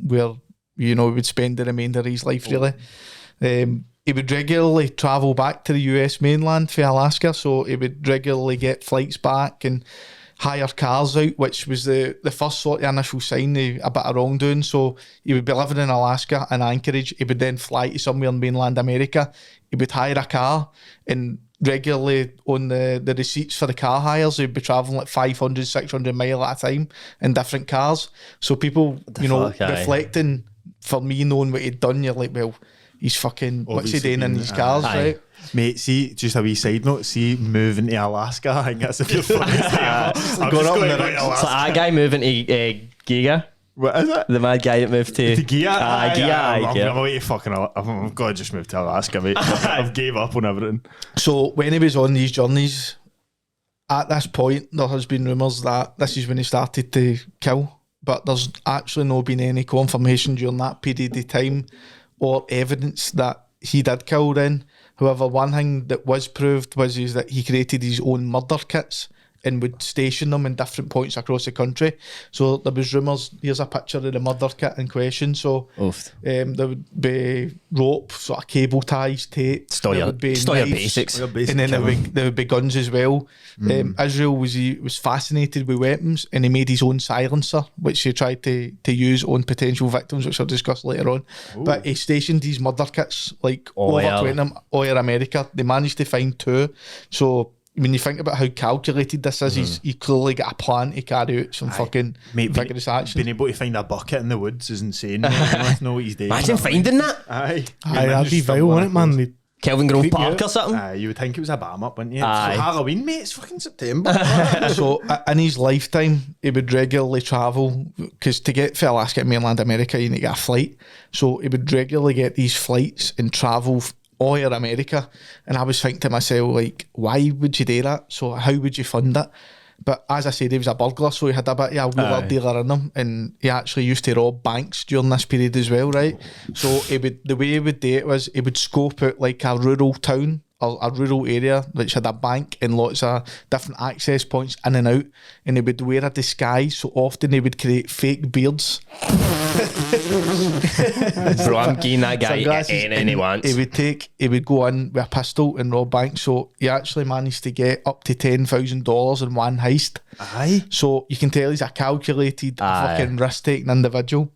Speaker 3: where he would spend the remainder of his life really. He would regularly travel back to the US mainland for Alaska, so he would regularly get flights back and hire cars out, which was the first sort of initial sign of a bit of wrongdoing. So he would be living in Alaska and Anchorage. He would then fly to somewhere in mainland America. He would hire a car, and regularly on the receipts for the car hires, he'd be travelling like 500, 600 mile at a time in different cars. So people,
Speaker 2: fuck, aye.
Speaker 3: reflecting, for me knowing what he'd done, you're like, well, he's fucking, what's he doing in these cars,
Speaker 2: Aye.
Speaker 3: right?
Speaker 6: Mate, see, just a wee side note, see, moving to Alaska, I think that's a bit funny. I'm just going to
Speaker 2: So that guy moving to Giga,
Speaker 6: What is it?
Speaker 2: the mad guy that moved to
Speaker 6: To Gia?
Speaker 2: Giga,
Speaker 6: I'm
Speaker 2: yeah.
Speaker 6: going to fucking, I've got to just move to Alaska, mate. I've gave up on everything.
Speaker 3: So when he was on these journeys, at this point, there has been rumours that this is when he started to kill, but there's actually not been any confirmation during that period of time or evidence that he did kill then. However, one thing that was proved is that he created his own murder kits and would station them in different points across the country. So there was rumours, here's a picture of the murder kit in question. So there would be rope, sort of cable ties, tape.
Speaker 2: Store
Speaker 3: there
Speaker 2: your
Speaker 3: would be
Speaker 2: basics.
Speaker 3: and then there would be guns as well. Israel was fascinated with weapons, and he made his own silencer, which he tried to use on potential victims, which I'll discuss later on. But he stationed these murder kits like over 20 of them all over America. They managed to find 2. So when you think about how calculated this is, he's clearly got a plan to carry out some fucking vigorous action.
Speaker 6: Being able to find a bucket in the woods is insane. Mate. You must know what he's doing.
Speaker 2: Imagine finding that.
Speaker 6: Aye.
Speaker 4: That'd be vile, wouldn't it, man? They'd
Speaker 2: Kelvin Grove
Speaker 4: creep you
Speaker 2: Park
Speaker 4: out.
Speaker 2: or something.
Speaker 6: Aye, you would think it was a bam up, wouldn't you?
Speaker 2: Aye.
Speaker 6: It's for Halloween, mate. It's fucking September.
Speaker 3: So in his lifetime, he would regularly travel, because to get to Alaska and mainland America, you need to get a flight. So he would regularly get these flights and travel all over America. And I was thinking to myself, like, why would you do that? So how would you fund it? But as I said, he was a burglar, so he had a bit of a wheeler dealer in him, and he actually used to rob banks during this period as well, right? So the way he would do it was he would scope out like a rural town or a rural area which had a bank and lots of different access points in and out, and he would wear a disguise. So often he would create fake beards.
Speaker 2: Bro, I'm getting that guy
Speaker 3: Sunglasses,
Speaker 2: anything he
Speaker 3: and
Speaker 2: wants.
Speaker 3: He would go in with a pistol and rob banks. So he actually managed to get up to $10,000 in one heist.
Speaker 6: Aye.
Speaker 3: So you can tell he's a calculated, fucking risk-taking individual.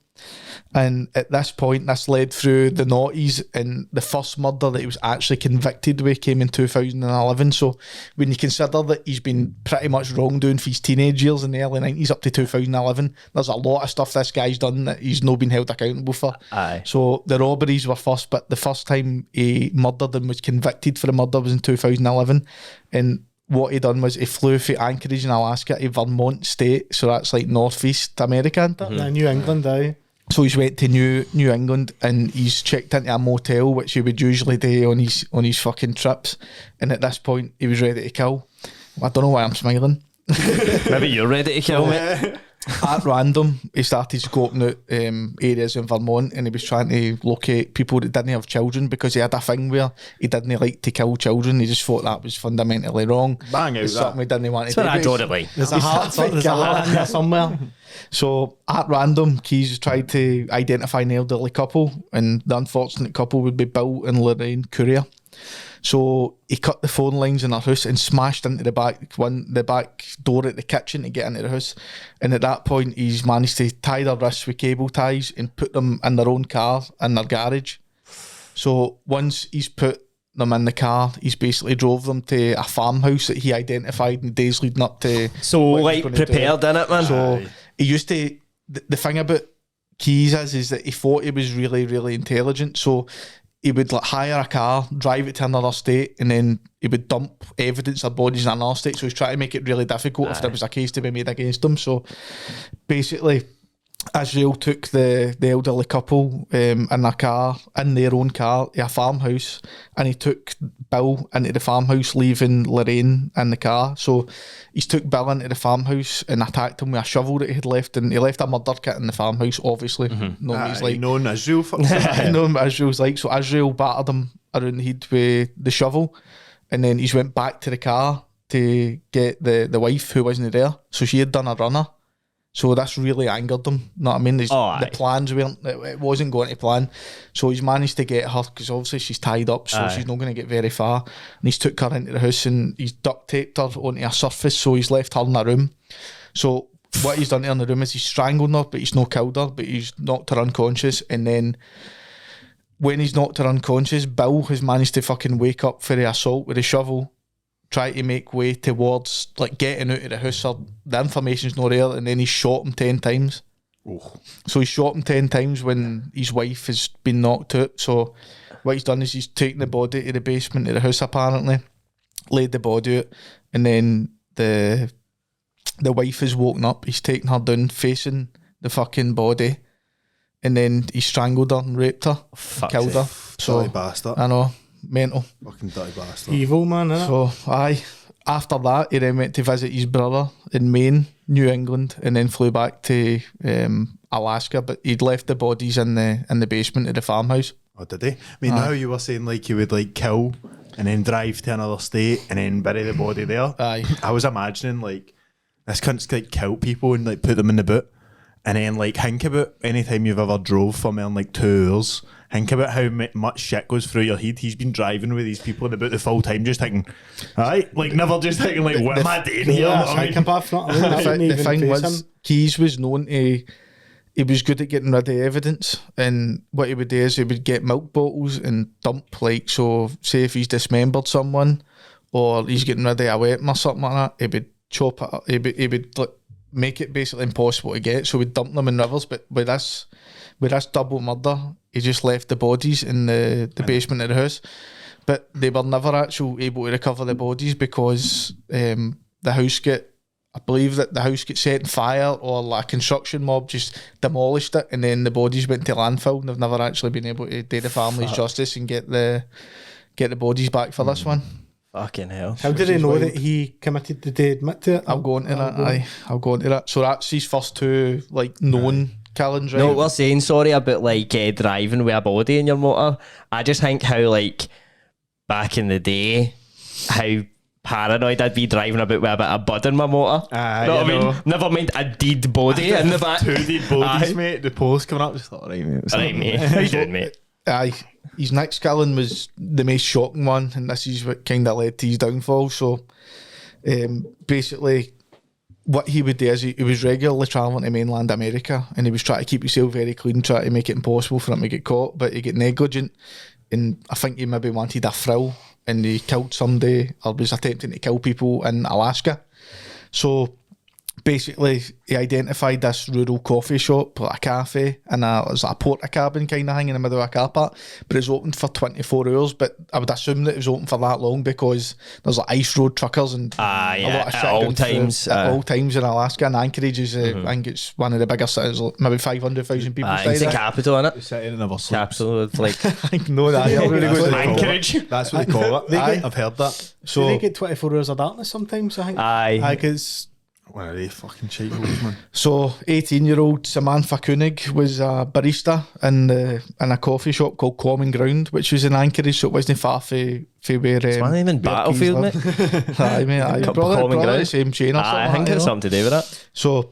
Speaker 3: And at this point, this led through the noughties, and the first murder that he was actually convicted with came in 2011. So when you consider that he's been pretty much wrongdoing for his teenage years in the early 90s up to 2011, there's a lot of stuff this guy's done that he's not been held accountable for.
Speaker 2: Aye.
Speaker 3: So the robberies were first, but the first time he murdered and was convicted for a murder was in 2011. And what he done was he flew from Anchorage in Alaska to Vermont State, so that's like northeast America, isn't it?
Speaker 4: New England, aye.
Speaker 3: So he's went to New England, and he's checked into a motel, which he would usually do on his fucking trips. And at this point, he was ready to kill. I don't know why I'm smiling.
Speaker 2: Maybe you're ready to kill me.
Speaker 3: at random, he started scoping out areas in Vermont, and he was trying to locate people that didn't have children, because he had a thing where he didn't like to kill children. He just thought that was fundamentally wrong.
Speaker 6: Bang out
Speaker 3: It's
Speaker 6: that.
Speaker 3: something he didn't want to
Speaker 2: That's
Speaker 3: do.
Speaker 2: what I draw the line.
Speaker 4: There's a heart in there somewhere.
Speaker 3: So at random, Keys tried to identify an elderly couple, and the unfortunate couple would be Bill and Lorraine Courier. So he cut the phone lines in their house and smashed into the back door at the kitchen to get into the house. And at that point, he's managed to tie their wrists with cable ties and put them in their own car in their garage. So once he's put them in the car, he's basically drove them to a farmhouse that he identified in the days leading up to.
Speaker 2: So
Speaker 3: what he was
Speaker 2: like
Speaker 3: gonna do.
Speaker 2: prepared in it, man.
Speaker 3: So he used to. The thing about Keys is that he thought he was really, really intelligent. So he would like hire a car, drive it to another state, and then he would dump evidence of bodies in another state. So he's trying to make it really difficult if there was a case to be made against him. So basically, Israel took the elderly couple in their car, in their own car, to a farmhouse, and he took Bill into the farmhouse, leaving Lorraine in the car. So he's took Bill into the farmhouse and attacked him with a shovel that he had left, and he left a murder kit in the farmhouse, obviously. Knowing he's like,
Speaker 6: known as Israel.
Speaker 3: I know what Israel's like. So Israel battered him around the head with the shovel, and then he's went back to the car to get the wife who wasn't there. So she had done a runner. So this really angered them. Know what I mean? The plans weren't. It wasn't going to plan. So he's managed to get her, because obviously she's tied up, so she's not going to get very far. And he's took her into the house and he's duct taped her onto a surface. So he's left her in a room. So what he's done to her in the room is he's strangled her, but he's not killed her, but he's knocked her unconscious. And then when he's knocked her unconscious, Bill has managed to fucking wake up for the assault with a shovel, try to make way towards like getting out of the house, or the information's not there, and then he shot him 10 times. So he shot him 10 times when his wife has been knocked out. So what he's done is he's taken the body to the basement of the house, apparently, laid the body out, and then the wife has woken up. He's taken her down facing the fucking body, and then he strangled her and raped her, killed her. So
Speaker 6: Dirty bastard.
Speaker 3: I know, mental.
Speaker 6: Fucking dirty bastard.
Speaker 4: Evil, man, innit?
Speaker 3: So, after that, he then went to visit his brother in Maine, New England, and then flew back to Alaska. But he'd left the bodies in the basement of the farmhouse.
Speaker 6: Oh, did he? I mean, now you were saying like you would like kill and then drive to another state and then bury the body there.
Speaker 3: Aye.
Speaker 6: I was imagining like this cunt's like kill people and like put them in the boot, and then like think about any time you've ever drove for more than like 2 hours. Think about how much shit goes through your head. He's been driving with these people in about the full time, just thinking, alright, like never just thinking like, what am I doing here?
Speaker 3: The thing was, Keys was known to, he was good at getting rid of evidence, and what he would do is he would get milk bottles and dump, like, so say if he's dismembered someone or he's getting rid of a weapon or something like that, he would chop it up, he would like, make it basically impossible to get, so we'd dump them in rivers. But with this double murder, he just left the bodies in the basement of the house. But they were never actually able to recover the bodies because the house I believe that the house got set on fire, or like a construction mob just demolished it, and then the bodies went to landfill, and they've never actually been able to do the families justice and get the bodies back for this one.
Speaker 2: Fucking hell.
Speaker 4: How did they know that he committed? Did they admit to it?
Speaker 3: I'll go into that. I'll go into that. So that's his first two like known killings, right?
Speaker 2: No, we're saying sorry about like driving with a body in your motor. I just think how like back in the day, how paranoid I'd be driving about with a bit of bud in my motor. Know what I mean? Never mind a dead body in the back.
Speaker 6: 2 dead bodies, mate. The post coming up, just thought, right, mate.
Speaker 2: Right, mate. How you doing, mate?
Speaker 3: Aye, his next killing was the most shocking one, and this is what kind of led to his downfall. So, basically, what he would do is he was regularly travelling to mainland America, and he was trying to keep himself very clean, trying to make it impossible for him to get caught, but he get negligent, and I think he maybe wanted a thrill, and he killed somebody, or was attempting to kill people in Alaska. So basically, he identified this rural coffee shop, like a cafe, and it was like a porta cabin kind of thing in the middle of a car park, but it's open for 24 hours. But I would assume that it was open for that long because there's like ice road truckers and a lot of shit
Speaker 2: at all
Speaker 3: going through
Speaker 2: times.
Speaker 3: at all times in Alaska. And Anchorage is, I think it's one of the bigger cities, like maybe 500,000 people stay
Speaker 2: It's the
Speaker 3: there.
Speaker 2: capital, innit?
Speaker 6: The city that never sleeps.
Speaker 2: Capital of like
Speaker 3: I know that. Yeah, really
Speaker 6: That's
Speaker 3: good.
Speaker 6: what they call
Speaker 2: Anchorage.
Speaker 6: it. That's what they call it.
Speaker 3: Aye.
Speaker 6: I've heard that.
Speaker 4: So they get 24 hours of darkness sometimes, I think.
Speaker 2: Aye.
Speaker 4: Because
Speaker 6: One of they fucking cheat holes, man.
Speaker 3: So 18-year-old Samantha Koenig was a barista in a coffee shop called Common Ground, which was in Anchorage, so it wasn't far for where
Speaker 2: It's one even Battlefield, mate.
Speaker 3: Aye, mate. Aye. Probably the same chain or something.
Speaker 2: I think
Speaker 3: like
Speaker 2: it's
Speaker 3: that,
Speaker 2: something to do with that.
Speaker 3: So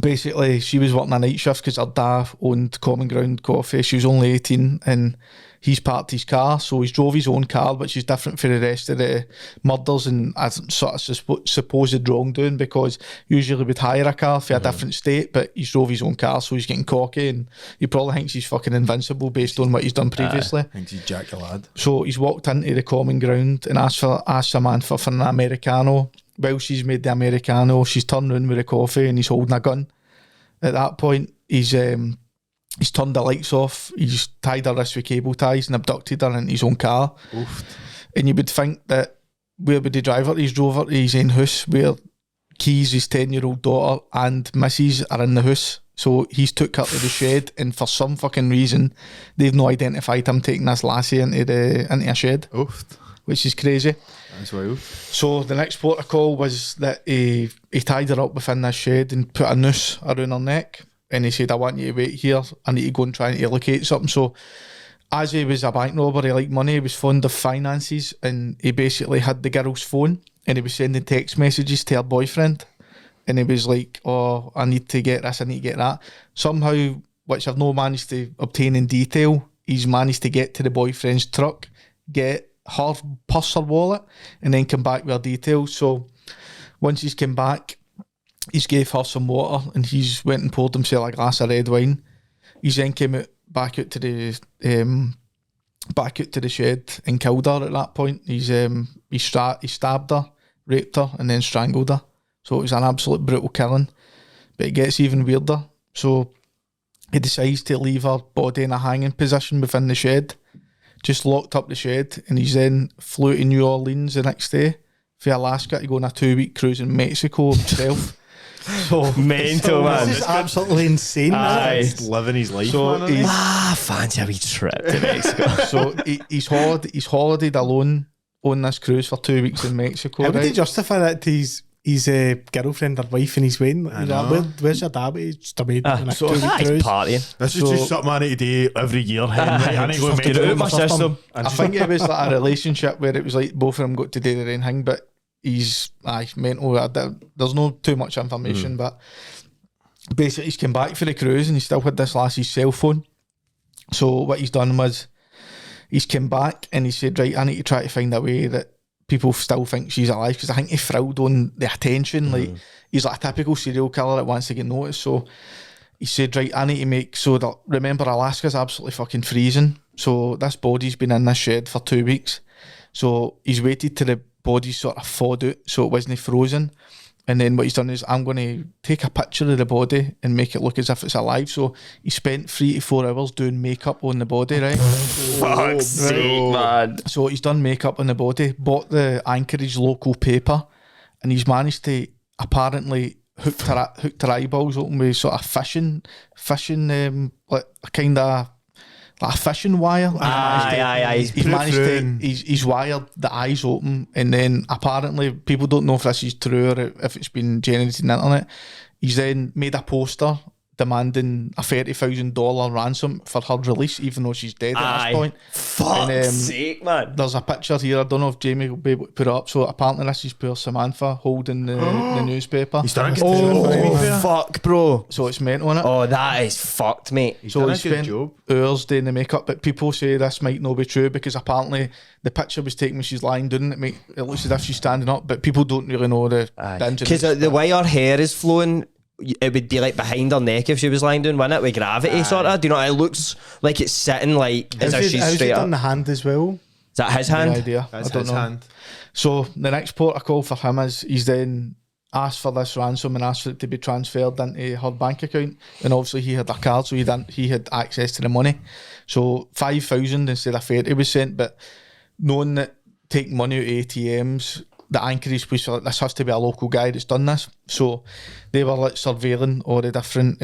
Speaker 3: basically, she was working a night shift because her dad owned Common Ground Coffee. She was only 18 and he's parked his car, so he's drove his own car, which is different for the rest of the murders and sort of supposed wrongdoing, because usually we'd hire a car for a different state, but he's drove his own car, so he's getting cocky and he probably thinks he's fucking invincible based on what he's done previously.
Speaker 6: Thinks he's Jack the Lad.
Speaker 3: So he's walked into the Common Ground and asked Samantha for an Americano. Well, she's made the Americano, she's turned around with a coffee and he's holding a gun. At that point, he's turned the lights off, he's tied her wrist with cable ties and abducted her in his own car.
Speaker 6: Oof.
Speaker 3: And you would think that where would the driver, he's drove her to his own house where Keys, his 10-year-old daughter and Mrs. are in the house. So he's took her to the shed, and for some fucking reason they've not identified him taking this lassie into a shed.
Speaker 6: Oof.
Speaker 3: Which is crazy.
Speaker 6: That's wild.
Speaker 3: So the next port of call was that he tied her up within this shed and put a noose around her neck, and he said, I want you to wait here, I need to go and try and allocate something. So as he was a bank robber, he liked money, he was fond of finances, and he basically had the girl's phone and he was sending text messages to her boyfriend, and he was like, oh, I need to get this, I need to get that. Somehow, which I've not managed to obtain in detail, he's managed to get to the boyfriend's truck, get her purse or wallet, and then come back with her details. So once he's come back, he's gave her some water and he's went and poured himself a glass of red wine. He's then came back out to the shed and killed her. At that point, he stabbed her, raped her, and then strangled her. So it was an absolute brutal killing. But it gets even weirder. So he decides to leave her body in a hanging position within the shed, just locked up the shed, and he's then flew to New Orleans the next day for Alaska to go on a 2-week cruise in Mexico himself. So
Speaker 2: mental, man.
Speaker 4: This is absolutely insane.
Speaker 2: Aye.
Speaker 6: He's living his life.
Speaker 3: So
Speaker 6: man,
Speaker 3: he's,
Speaker 2: Fancy a wee trip to Mexico.
Speaker 3: so he's holidayed alone on this cruise for 2 weeks in Mexico.
Speaker 4: How would he
Speaker 3: Right?
Speaker 4: justify that to his girlfriend or wife and he's wedding? He's like, where's your dad? He's just a maid on a
Speaker 3: so
Speaker 4: 2-week
Speaker 2: He's
Speaker 4: cruise.
Speaker 2: partying.
Speaker 6: This is just something I need to do every year, Henry. I need to go and
Speaker 2: Get out of my
Speaker 6: Mexico.
Speaker 2: system.
Speaker 3: I think it was like a relationship where it was like both of them got to do their own thing, but he's mental. There's no too much information, but basically he's come back for the cruise and he still had this lassie's cell phone. So what he's done was he's come back and he said, right, I need to try to find a way that people still think she's alive, because I think he thrilled on the attention. Like, he's like a typical serial killer that wants to get noticed. So he said, right, I need to make so that, remember, Alaska's absolutely fucking freezing, so this body's been in this shed for 2 weeks. So he's waited till the body sort of thawed out so it wasn't frozen, and then what he's done is, I'm going to take a picture of the body and make it look as if it's alive. So he spent 3 to 4 hours doing makeup on the body, right?
Speaker 2: Fuck's sake, man.
Speaker 3: So he's done makeup on the body, bought the Anchorage local paper, and he's managed to apparently hooked her eyeballs open with sort of fishing, like a kind of like a fishing wire.
Speaker 2: Aye.
Speaker 3: He's wired the eyes open, and then apparently people don't know if this is true or if it's been generated on the internet. He's then made a poster demanding a $30,000 ransom for her release, even though she's dead at this point.
Speaker 2: Fuck's sake, man.
Speaker 3: There's a picture here, I don't know if Jamie will be able to put it up. So apparently this is poor Samantha holding the newspaper.
Speaker 6: He's done a good
Speaker 2: Oh,
Speaker 6: job.
Speaker 2: fuck, bro.
Speaker 3: So it's mental on it.
Speaker 2: Oh, that is fucked, mate.
Speaker 3: So
Speaker 6: done
Speaker 3: he
Speaker 6: a good
Speaker 3: spent
Speaker 6: job.
Speaker 3: hours doing the makeup, but people say this might not be true, because apparently the picture was taken when she's lying down. It looks as if she's standing up, but people don't really know the ins and
Speaker 2: Because
Speaker 3: outs.
Speaker 2: the way her hair is flowing, it would be like behind her neck if she was lying down, wouldn't it? With gravity, sort of. Do you know? It looks like it's sitting like as if she's
Speaker 4: How's he
Speaker 2: straight
Speaker 4: done
Speaker 2: up.
Speaker 4: the hand as well?
Speaker 2: Is that his
Speaker 3: No
Speaker 2: hand?
Speaker 3: idea.
Speaker 6: That's
Speaker 3: I don't
Speaker 6: his
Speaker 3: know.
Speaker 6: hand.
Speaker 3: So the next port of call for him is he's then asked for this ransom and asked for it to be transferred into her bank account, and obviously he had a card, so he had access to the money. So 5,000 instead of 30 was sent, but knowing that taking money out of ATMs, the Anchorage police were like, this has to be a local guy that's done this. So they were like surveilling all the different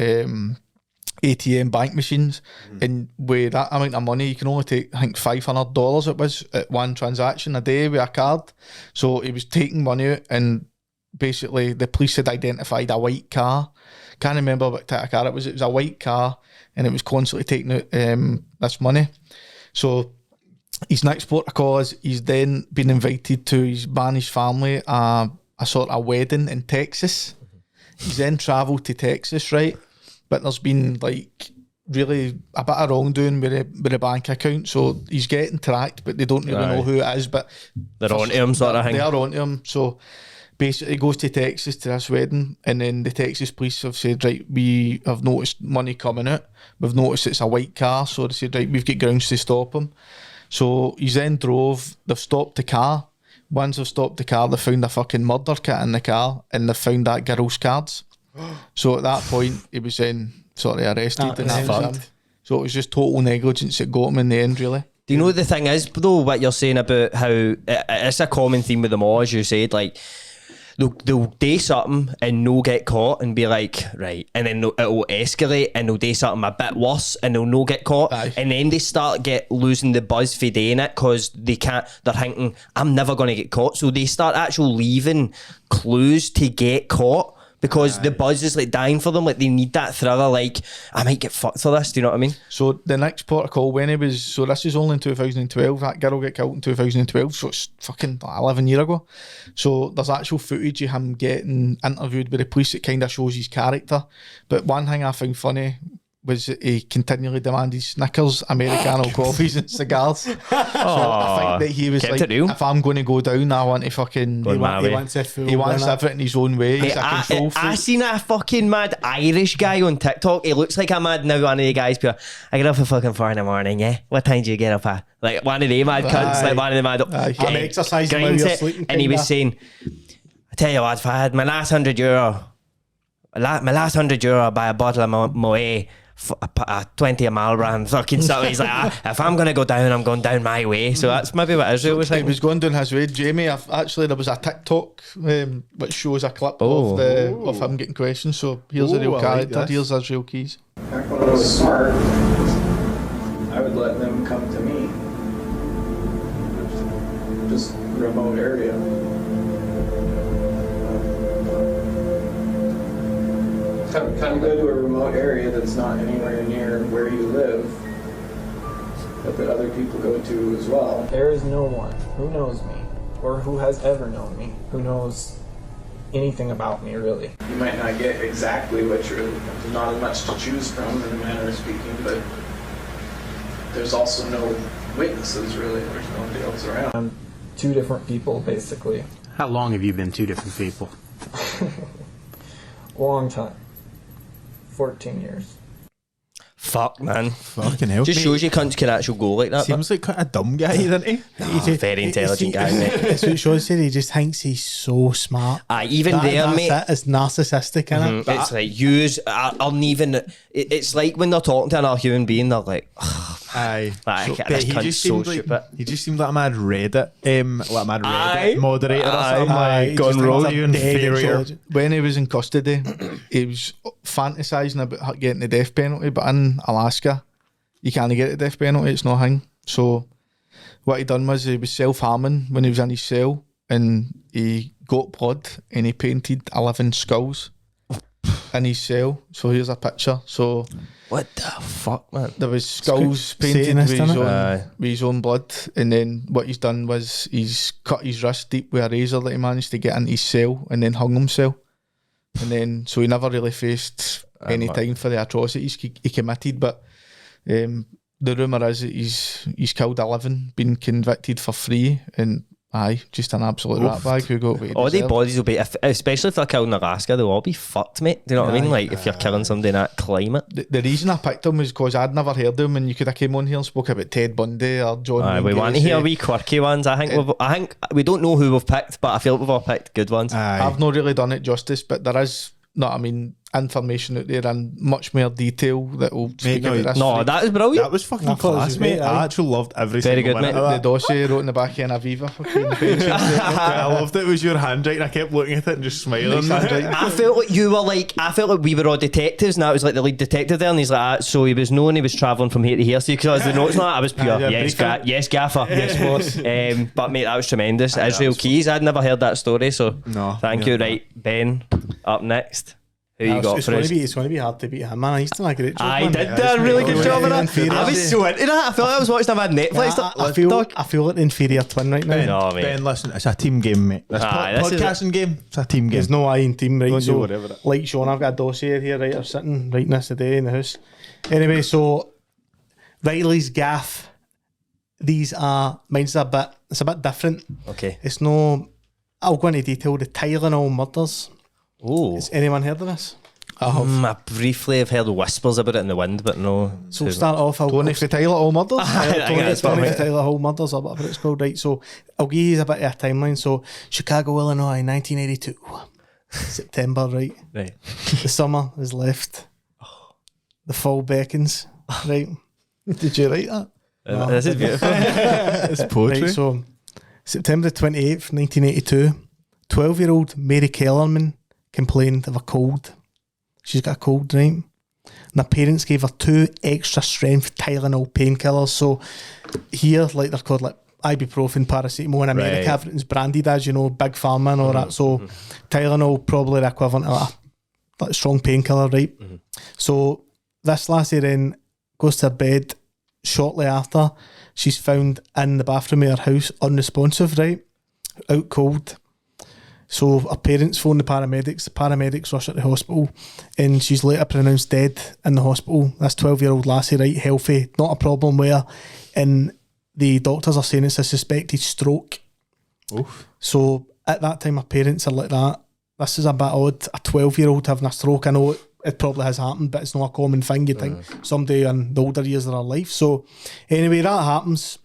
Speaker 3: ATM bank machines, and with that amount of money you can only take, I think $500 it was at one transaction a day with a card. So he was taking money out and basically the police had identified a white car. Can't remember what type of car it was. It was a white car, and it was constantly taking out this money. So his next port of call is he's then been invited to his banished family a sort of wedding in Texas. He's then travelled to Texas, right? But there's been like really a bit of wrongdoing with the bank account, so he's getting tracked, but they don't really know who it is. But
Speaker 2: they're onto him, sort of thing.
Speaker 3: They are onto him. So basically, he goes to Texas to this wedding, and then the Texas police have said, right, we have noticed money coming out. We've noticed it's a white car, so they said, right, we've got grounds to stop him. So he's then drove. They've stopped the car. Once they've stopped the car, they found a fucking murder kit in the car, and they found that girl's cards. So at that point, he was then sort of arrested, and that was him. So it was just total negligence that got him in the end, really.
Speaker 2: Do you know the thing is, though, what you're saying about how it's a common theme with them all, as you said, like, they'll do something and no get caught and be like, right, and then it'll escalate and they'll do something a bit worse and they'll no get caught.
Speaker 3: Aye.
Speaker 2: And then they start losing the buzz for doing it because they're thinking, I'm never going to get caught. So they start actually leaving clues to get caught because the buzz is like dying for them. Like they need that thriller, like, I might get fucked for this. Do you know what I mean?
Speaker 3: So the next port of call, when he was, so this is only in 2012, that girl got killed in 2012, so it's fucking 11 years ago. So there's actual footage of him getting interviewed by the police that kind of shows his character. But one thing I found funny was that he continually demanded Snickers, Americano coffees and cigars. So I think that he was like, if I'm going to go down, I want to fucking...
Speaker 4: He wants
Speaker 3: everything his own way. He's a control freak.
Speaker 2: I seen a fucking mad Irish guy on TikTok. He looks like a mad now one of the guys. I get up at fucking 4 in the morning, yeah? What time do you get up at? Like one of the mad cunts, like one of the mad...
Speaker 4: I'm exercising while you're sleeping.
Speaker 2: And he was saying, I tell you what, if I had my last €100, I'd buy a bottle of Moët, a 20 a mile brand fucking stuff. He's like, if I'm going to go down, I'm going down my way. So that's maybe what Israel was like.
Speaker 3: He was going down his way. Jamie, actually, there was a TikTok which shows a clip of him getting questioned. So here's a real character. Here's Israel Keys.
Speaker 7: Back when I was smart, I would let them come to me. Just remote area. Come go to a remote area that's not anywhere near where you live, but that other people go to as well. There is no one who knows me, or who has ever known me, who knows anything about me, really. You might not get exactly what there's not as much to choose from in a manner of speaking, but there's also no witnesses, really. There's nobody else around. I'm two different people, basically.
Speaker 8: How long have you been two different people?
Speaker 7: Long time. 14 years.
Speaker 2: Fuck, man.
Speaker 6: Fucking hell.
Speaker 2: Just shows you cunts can actually go like that.
Speaker 6: Seems like quite a dumb guy, doesn't he?
Speaker 2: He's a very intelligent guy, mate.
Speaker 4: That's what Sean said. He just thinks he's so smart.
Speaker 2: Even there, mate.
Speaker 4: It's narcissistic, innit?
Speaker 2: It's like, aren't even... It's like when they're talking to another human being, they're like, oh,
Speaker 6: aye.
Speaker 2: Like,
Speaker 6: So,
Speaker 2: this
Speaker 6: he
Speaker 2: cunt's
Speaker 6: just
Speaker 2: so
Speaker 6: seemed like
Speaker 2: stupid.
Speaker 6: he just seemed like a mad Reddit,
Speaker 2: Aye.
Speaker 6: moderator or something.
Speaker 4: Aye,
Speaker 6: Like, gone
Speaker 4: just
Speaker 6: rogue,
Speaker 4: another
Speaker 6: you
Speaker 4: dead
Speaker 6: inferior.
Speaker 4: intelligent.
Speaker 3: When he was in custody, he was fantasising about getting the death penalty, but in Alaska, you can't get the death penalty, it's not a thing. So what he done was he was self-harming when he was in his cell, and he got blood and he painted 11 skulls in his cell. So here's a picture. So
Speaker 2: What the fuck, man?
Speaker 3: there was skulls painted
Speaker 4: Satanist,
Speaker 3: with
Speaker 2: innit?
Speaker 3: his own blood, and then what he's done was he's cut his wrist deep with a razor that he managed to get into his cell, and then hung himself. And then so he never really faced any time for the atrocities he committed. But the rumour is that he's killed 11, been convicted for 3, and just an absolute ratbag who got what he
Speaker 2: All the
Speaker 3: deserved.
Speaker 2: bodies will be, especially if they're killed in Alaska, they'll all be fucked, mate. Do you know what I mean? Like, if you're killing somebody in that climate.
Speaker 3: The reason I picked him was because I'd never heard of him, and you could have came on here and spoke about Ted Bundy or John Wayne
Speaker 2: We want to
Speaker 3: Gacy.
Speaker 2: hear wee quirky ones. I think we don't know who we've picked, but I feel we've all picked good ones.
Speaker 6: Aye.
Speaker 3: I've not really done it justice, but there is, no, I mean, information out there in much more detail that will speak about this.
Speaker 2: No, that is brilliant.
Speaker 6: That was fucking
Speaker 4: I thought it was
Speaker 6: class,
Speaker 4: great,
Speaker 6: mate.
Speaker 4: aye.
Speaker 6: I actually loved every
Speaker 2: Very
Speaker 6: single
Speaker 2: good,
Speaker 6: minute
Speaker 2: mate.
Speaker 6: of
Speaker 3: The
Speaker 6: that.
Speaker 3: dossier wrote in the back end Aviva fucking pension statement.
Speaker 6: I loved it. It was your handwriting. I kept looking at it and just smiling.
Speaker 2: I felt like you were like, I felt like we were all detectives, and I was like the lead detective there, and he's like, so he was knowing he was travelling from here to here, so because the notes and that, I was pure, yes, yes, gaffer, yes, boss. But mate, that was tremendous. Israel Keys, I'd never heard that story, so
Speaker 6: No,
Speaker 2: thank you. Right, Ben, up next. Who you got for us?
Speaker 4: It's going to be hard to beat him, man. He's done a great job.
Speaker 2: I
Speaker 4: man.
Speaker 2: did a really good job of that. I was so into that. I thought I was watching them on Netflix.
Speaker 4: I feel like the inferior twin right now.
Speaker 6: Ben,
Speaker 2: No, mate.
Speaker 6: Ben, listen, it's a team game, mate. This
Speaker 2: This is
Speaker 6: podcasting game, it's a team game.
Speaker 4: There's no I in team, right?
Speaker 6: Don't
Speaker 4: So,
Speaker 6: do whatever it-
Speaker 4: like Sean, I've got a dossier here, right? I'm sitting writing this today in the house. Anyway, so Riley's gaff. These are mine's a bit different.
Speaker 2: Okay.
Speaker 4: It's no. I'll go into detail. The Tylenol murders.
Speaker 2: Oh.
Speaker 4: Has anyone heard of this?
Speaker 2: I briefly have heard whispers about it in the wind, but no.
Speaker 4: So we'll start off.
Speaker 3: Tony for Tyler all murders.
Speaker 2: that's
Speaker 4: Tony
Speaker 2: fine.
Speaker 4: Tyler Hall murders or whatever it's called, right? So I'll give you a bit of a timeline. So Chicago, Illinois, 1982, September, right?
Speaker 2: Right.
Speaker 4: The summer is left. The fall beckons, right?
Speaker 3: Did you write that?
Speaker 2: This is beautiful.
Speaker 6: It's poetry.
Speaker 4: Right, so September 28th, 1982, 12-year-old Mary Kellerman complained of a cold. She's got a cold, right? And her parents gave her 2 extra strength Tylenol painkillers. So here, like they're called like ibuprofen, paracetamol in America,
Speaker 2: Right.
Speaker 4: everything's branded as, you know, big pharma and all that. So Tylenol probably the equivalent of a strong painkiller, right? So this lassie then goes to her bed. Shortly after, she's found in the bathroom of her house, unresponsive, right? Out cold. So her parents phone the paramedics rush her to hospital, and she's later pronounced dead in the hospital. This 12-year-old lassie, right, healthy, not a problem where, and the doctors are saying it's a suspected stroke.
Speaker 6: Oof.
Speaker 4: So at that time, her parents are like that. This is a bit odd, a 12-year-old having a stroke. I know it probably has happened, but it's not a common thing. You think somebody in the older years of their life. So anyway, that happens.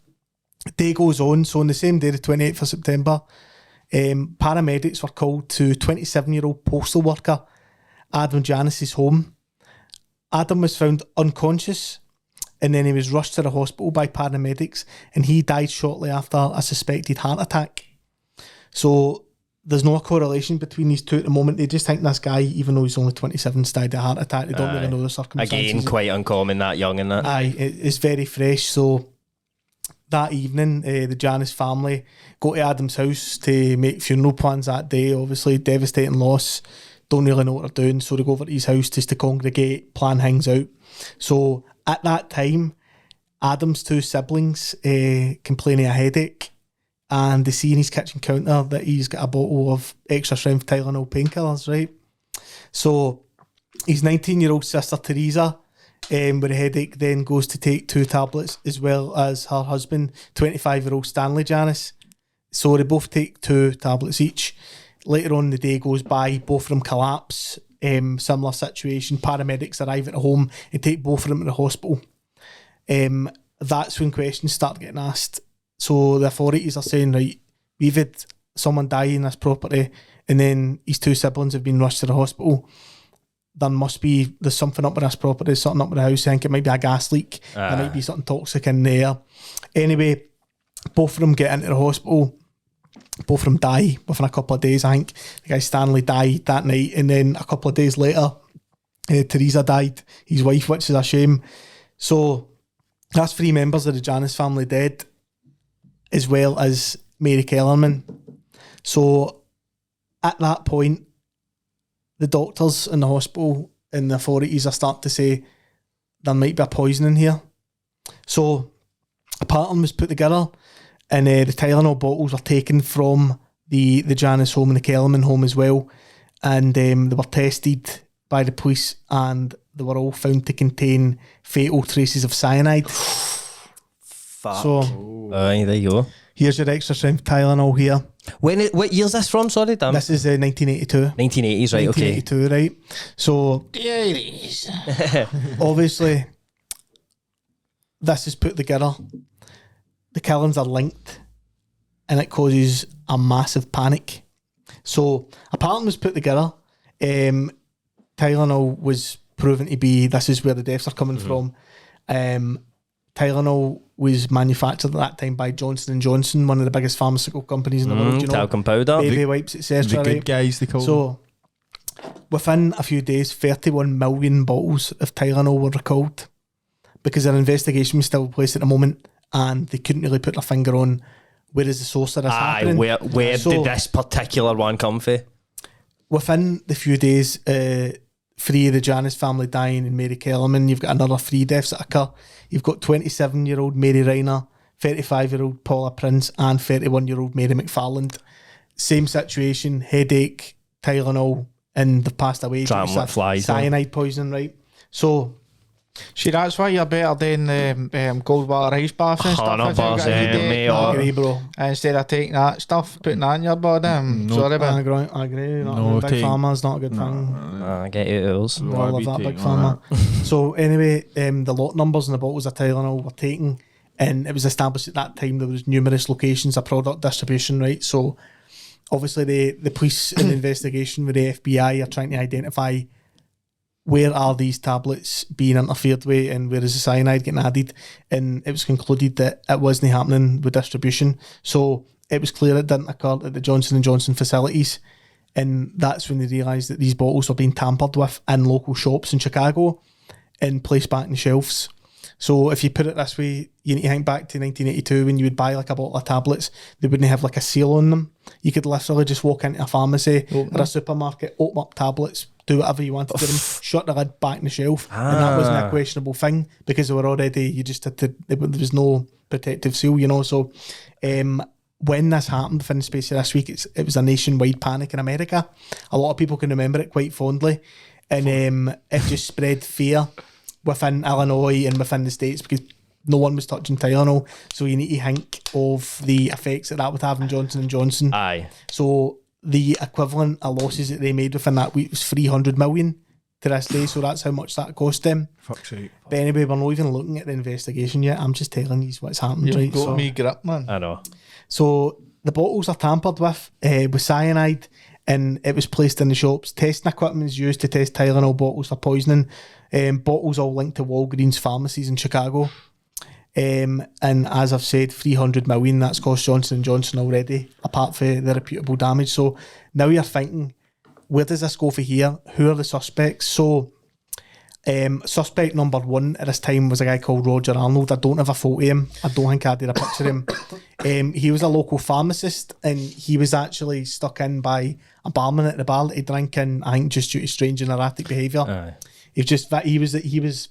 Speaker 4: Day goes on. So on the same day, the 28th of September, paramedics were called to 27-year-old postal worker Adam Janus's home. Adam was found unconscious, and then he was rushed to the hospital by paramedics, and he died shortly after a suspected heart attack. So there's no correlation between these two at the moment. They just think this guy, even though he's only 27, died of a heart attack. They don't really know the circumstances.
Speaker 2: Again, quite uncommon that young and that.
Speaker 4: Aye, it's very fresh. So that evening, the Janus family go to Adam's house to make funeral plans that day. Obviously, devastating loss. Don't really know what they're doing. So they go over to his house just to congregate, plan things out. So at that time, Adam's 2 siblings complain of a headache, and they see in his kitchen counter that he's got a bottle of extra strength Tylenol painkillers, right? So his 19-year-old sister Teresa, with a headache, then goes to take 2 tablets, as well as her husband, 25-year-old Stanley Janus. So they both take 2 tablets each. Later on the day goes by, both of them collapse. Similar situation, paramedics arrive at the home and take both of them to the hospital. That's when questions start getting asked. So the authorities are saying, right, we've had someone die in this property, and then his 2 siblings have been rushed to the hospital. There's something up with this property, something up with the house. I think it might be a gas leak. There might be something toxic in there. Anyway, both of them get into the hospital. Both of them die within a couple of days. I think the guy Stanley died that night, and then a couple of days later, Teresa died, his wife, which is a shame. So that's 3 members of the Janus family dead, as well as Mary Kellerman. So at that point, the doctors in the hospital and the authorities are starting to say there might be a poisoning here. So a pattern was put together, and the Tylenol bottles were taken from the Janus home and the Kellerman home as well, and they were tested by the police, and they were all found to contain fatal traces of cyanide.
Speaker 2: Fuck.
Speaker 4: So
Speaker 2: Aye, there you go.
Speaker 4: here's your extra strength Tylenol here.
Speaker 2: What year's this from? Sorry, damn.
Speaker 4: This is 1982.
Speaker 2: 1980s, right? Okay.
Speaker 4: 1982, right? So obviously, this is put together. The killings are linked, and it causes a massive panic. So a pattern was put together. Tylenol was proven to be, this is where the deaths are coming from. Tylenol was manufactured at that time by Johnson & Johnson, one of the biggest pharmaceutical companies in the world. You know,
Speaker 2: talcum powder.
Speaker 4: baby wipes, etc.
Speaker 6: The good guys, they call them.
Speaker 4: So within a few days, 31 million bottles of Tylenol were recalled because their investigation was still in place at the moment, and they couldn't really put their finger on where is the source of this happening.
Speaker 2: Where did this particular one come from?
Speaker 4: Within the few days, 3 of the Janus family dying and Mary Kellerman, you've got another 3 deaths that occur. You've got 27-year-old Mary Reiner, 35-year-old Paula Prince, and 31-year-old Mary McFarland. Same situation, headache, Tylenol, and they've passed away.
Speaker 2: Trying to let flies.
Speaker 4: Cyanide poisoning, right? So,
Speaker 5: See, that's why you're better than cold water ice baths and stuff.
Speaker 2: 100%, mate.
Speaker 4: I agree, bro.
Speaker 5: Instead of taking that stuff, putting that in your body. Sorry,
Speaker 4: I
Speaker 5: but
Speaker 4: agree.
Speaker 6: No,
Speaker 4: Big Pharma's not a good thing.
Speaker 2: I get it, Earls.
Speaker 4: We all love that Big Pharma. So anyway, the lot numbers in the bottles of Tylenol were taken, and it was established at that time there was numerous locations of product distribution, right? So obviously the police in the investigation with the FBI are trying to identify where are these tablets being interfered with and where is the cyanide getting added, and it was concluded that it wasn't happening with distribution. So it was clear it didn't occur at the Johnson & Johnson facilities, and that's when they realised that these bottles were being tampered with in local shops in Chicago and placed back on the shelves. So if you put it this way, you need to think back to 1982 when you would buy like a bottle of tablets, they wouldn't have like a seal on them. You could literally just walk into a pharmacy or a supermarket, open up tablets, do whatever you wanted to them, shut the lid back on the shelf, and that wasn't a questionable thing because they were already, you just had to, there was no protective seal, you know. So when this happened within the space of this week, it was a nationwide panic in America. A lot of people can remember it quite fondly, and it just spread fear within Illinois and within the States because no one was touching Tylenol. So you need to think of the effects that would have on Johnson & Johnson.
Speaker 2: Aye.
Speaker 4: So the equivalent of losses that they made within that week was 300 million to this day. So that's how much that cost them.
Speaker 6: Fuck's sake.
Speaker 4: But anyway, we're not even looking at the investigation yet. I'm just telling you what's happened.
Speaker 5: you've
Speaker 4: Right?
Speaker 5: got
Speaker 4: So,
Speaker 5: me grip, man.
Speaker 2: I know.
Speaker 4: so the bottles are tampered with cyanide, and it was placed in the shops. Testing equipment is used to test Tylenol bottles for poisoning. Bottles all linked to Walgreens pharmacies in Chicago. And as I've said, 300 million that's cost Johnson & Johnson already, apart from the reputable damage. So now you're thinking, where does this go for here? Who are the suspects? So suspect number 1 at this time was a guy called Roger Arnold. I don't have a photo of him. I don't think I did a picture of him. He was a local pharmacist, and he was actually stuck in by a barman at the bar that he drank in, I think just due to strange and erratic behaviour.
Speaker 2: Aye.
Speaker 4: He was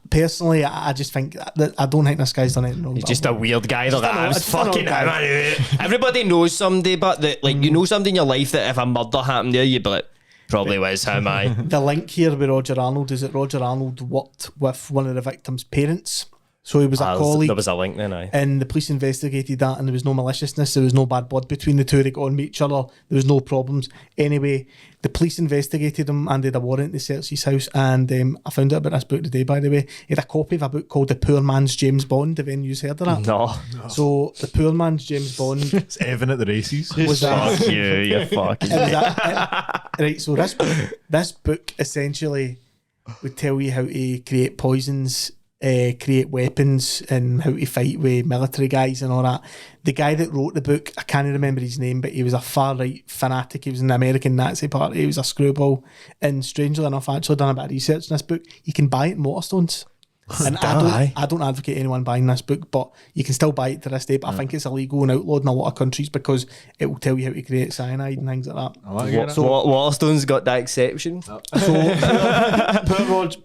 Speaker 4: personally, I just think that I don't think this guy's done anything wrong.
Speaker 2: He's just a weird guy. That
Speaker 4: I
Speaker 2: I was
Speaker 4: just don't know
Speaker 2: fucking
Speaker 4: the guy.
Speaker 2: Everybody knows somebody, but you know somebody in your life that if a murder happened there, you'd be like, probably was him. Aye.
Speaker 4: The link here with Roger Arnold is that Roger Arnold worked with one of the victim's parents. So he was a colleague.
Speaker 2: There was a link then, aye.
Speaker 4: And the police investigated that, and there was no maliciousness, there was no bad blood between the two. They got on with each other, there was no problems. Anyway, the police investigated him and they had a warrant to search his house, and I found out about this book today, by the way. He had a copy of a book called The Poor Man's James Bond. Have any of you heard of that?
Speaker 2: No.
Speaker 4: So The Poor Man's James Bond
Speaker 6: It's Evan at the races.
Speaker 4: was that.
Speaker 2: Fuck you fucking.
Speaker 4: Right, so this book essentially would tell you how to create poisons, create weapons, and how to fight with military guys and all that. The guy that wrote the book, I can't remember his name, but he was a far-right fanatic. He was in the American Nazi Party. He was a screwball, and strangely enough, I actually done a bit of research in this book. You can buy it in Waterstones. And I don't advocate anyone buying this book, but you can still buy it to this day. But I think it's illegal and outlawed in a lot of countries because it will tell you how to create cyanide and things like that.
Speaker 2: So Waterstone's got that exception.
Speaker 4: So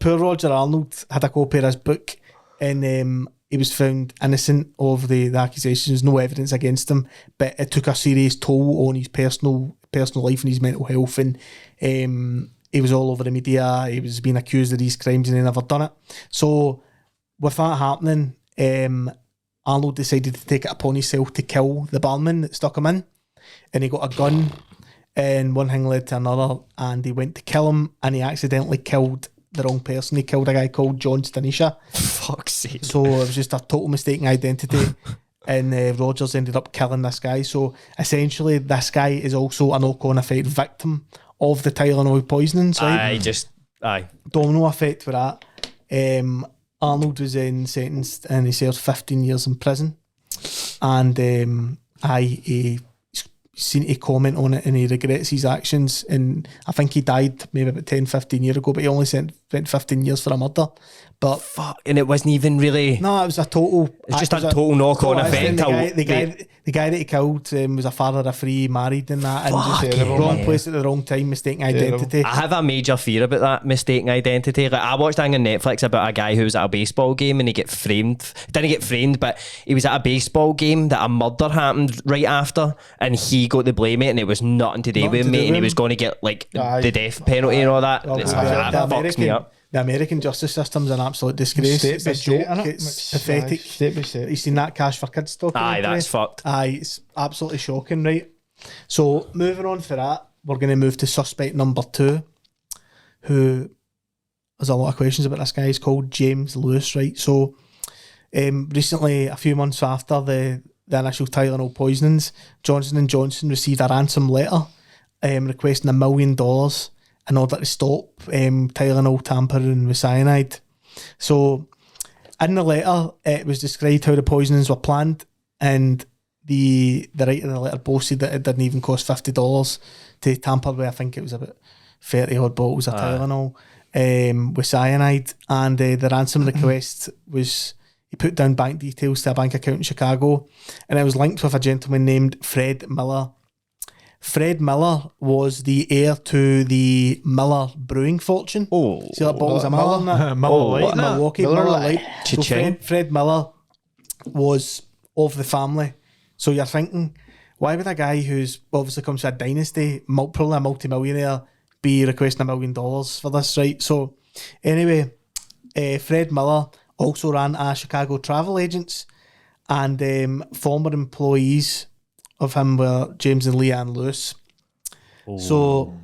Speaker 4: poor Roger Arnold had a copy of this book, and he was found innocent of the accusations. No evidence against him, but it took a serious toll on his personal life and his mental health, and he was all over the media. He was being accused of these crimes and he never done it. So with that happening, Arnold decided to take it upon himself to kill the barman that stuck him in, and he got a gun, and one thing led to another, and he went to kill him, and he accidentally killed the wrong person. He killed a guy called John Stanisha.
Speaker 2: Fuck's sake.
Speaker 4: So it was just a total mistaken identity, and Rogers ended up killing this guy. So essentially this guy is also a knock-on effect victim of the Tylenol poisonings, right?
Speaker 2: Aye.
Speaker 4: Domino effect for that. Arnold was then sentenced and he served 15 years in prison. And he seen a comment on it and he regrets his actions. And I think he died maybe about 10, 15 years ago, but he only spent 15 years for a murder. But
Speaker 2: fuck, and it wasn't even really.
Speaker 4: No, it was a total.
Speaker 2: It's just a total knock-on effect.
Speaker 4: The guy that he killed was a father of three, married and that, and just
Speaker 2: Fucking
Speaker 4: wrong place at the wrong time, mistaken identity.
Speaker 2: I have a major fear about that mistaken identity. Like, I watched thing on Netflix about a guy who was at a baseball game and he get framed. Didn't get framed, but he was at a baseball game that a murder happened right after, and he got to blame it, and it was nothing to do with me, and he was going to get like the death penalty and all that. That fucks me up.
Speaker 4: The American justice system's an absolute disgrace. It's a joke. It's pathetic.
Speaker 3: State by state.
Speaker 4: You seen that Cash for Kids documentary?
Speaker 2: Aye, that's fucked.
Speaker 4: Aye, it's absolutely shocking, right? So moving on for that, we're going to move to suspect number 2, who there's a lot of questions about this guy. He's called James Lewis, right? So recently, a few months after the initial Tylenol poisonings, Johnson & Johnson received a ransom letter requesting $1 million in order to stop Tylenol tampering with cyanide. So in the letter, it was described how the poisonings were planned, and the writer of the letter boasted that it didn't even cost $50 to tamper with. I think it was about 30 odd bottles of Tylenol with cyanide, and the ransom request was, he put down bank details to a bank account in Chicago, and it was linked with a gentleman named Fred Miller. Fred Miller was the heir to the Miller brewing fortune.
Speaker 2: Oh,
Speaker 4: see that bottles of Miller in that? Milwaukee Miller Lite. So Fred Miller was of the family. So you're thinking, why would a guy who's obviously comes from a dynasty, probably a multi-millionaire, be requesting $1 million for this, right? So anyway, Fred Miller also ran a Chicago travel agents, and former employees of him were James and Leanne Lewis. Oh. So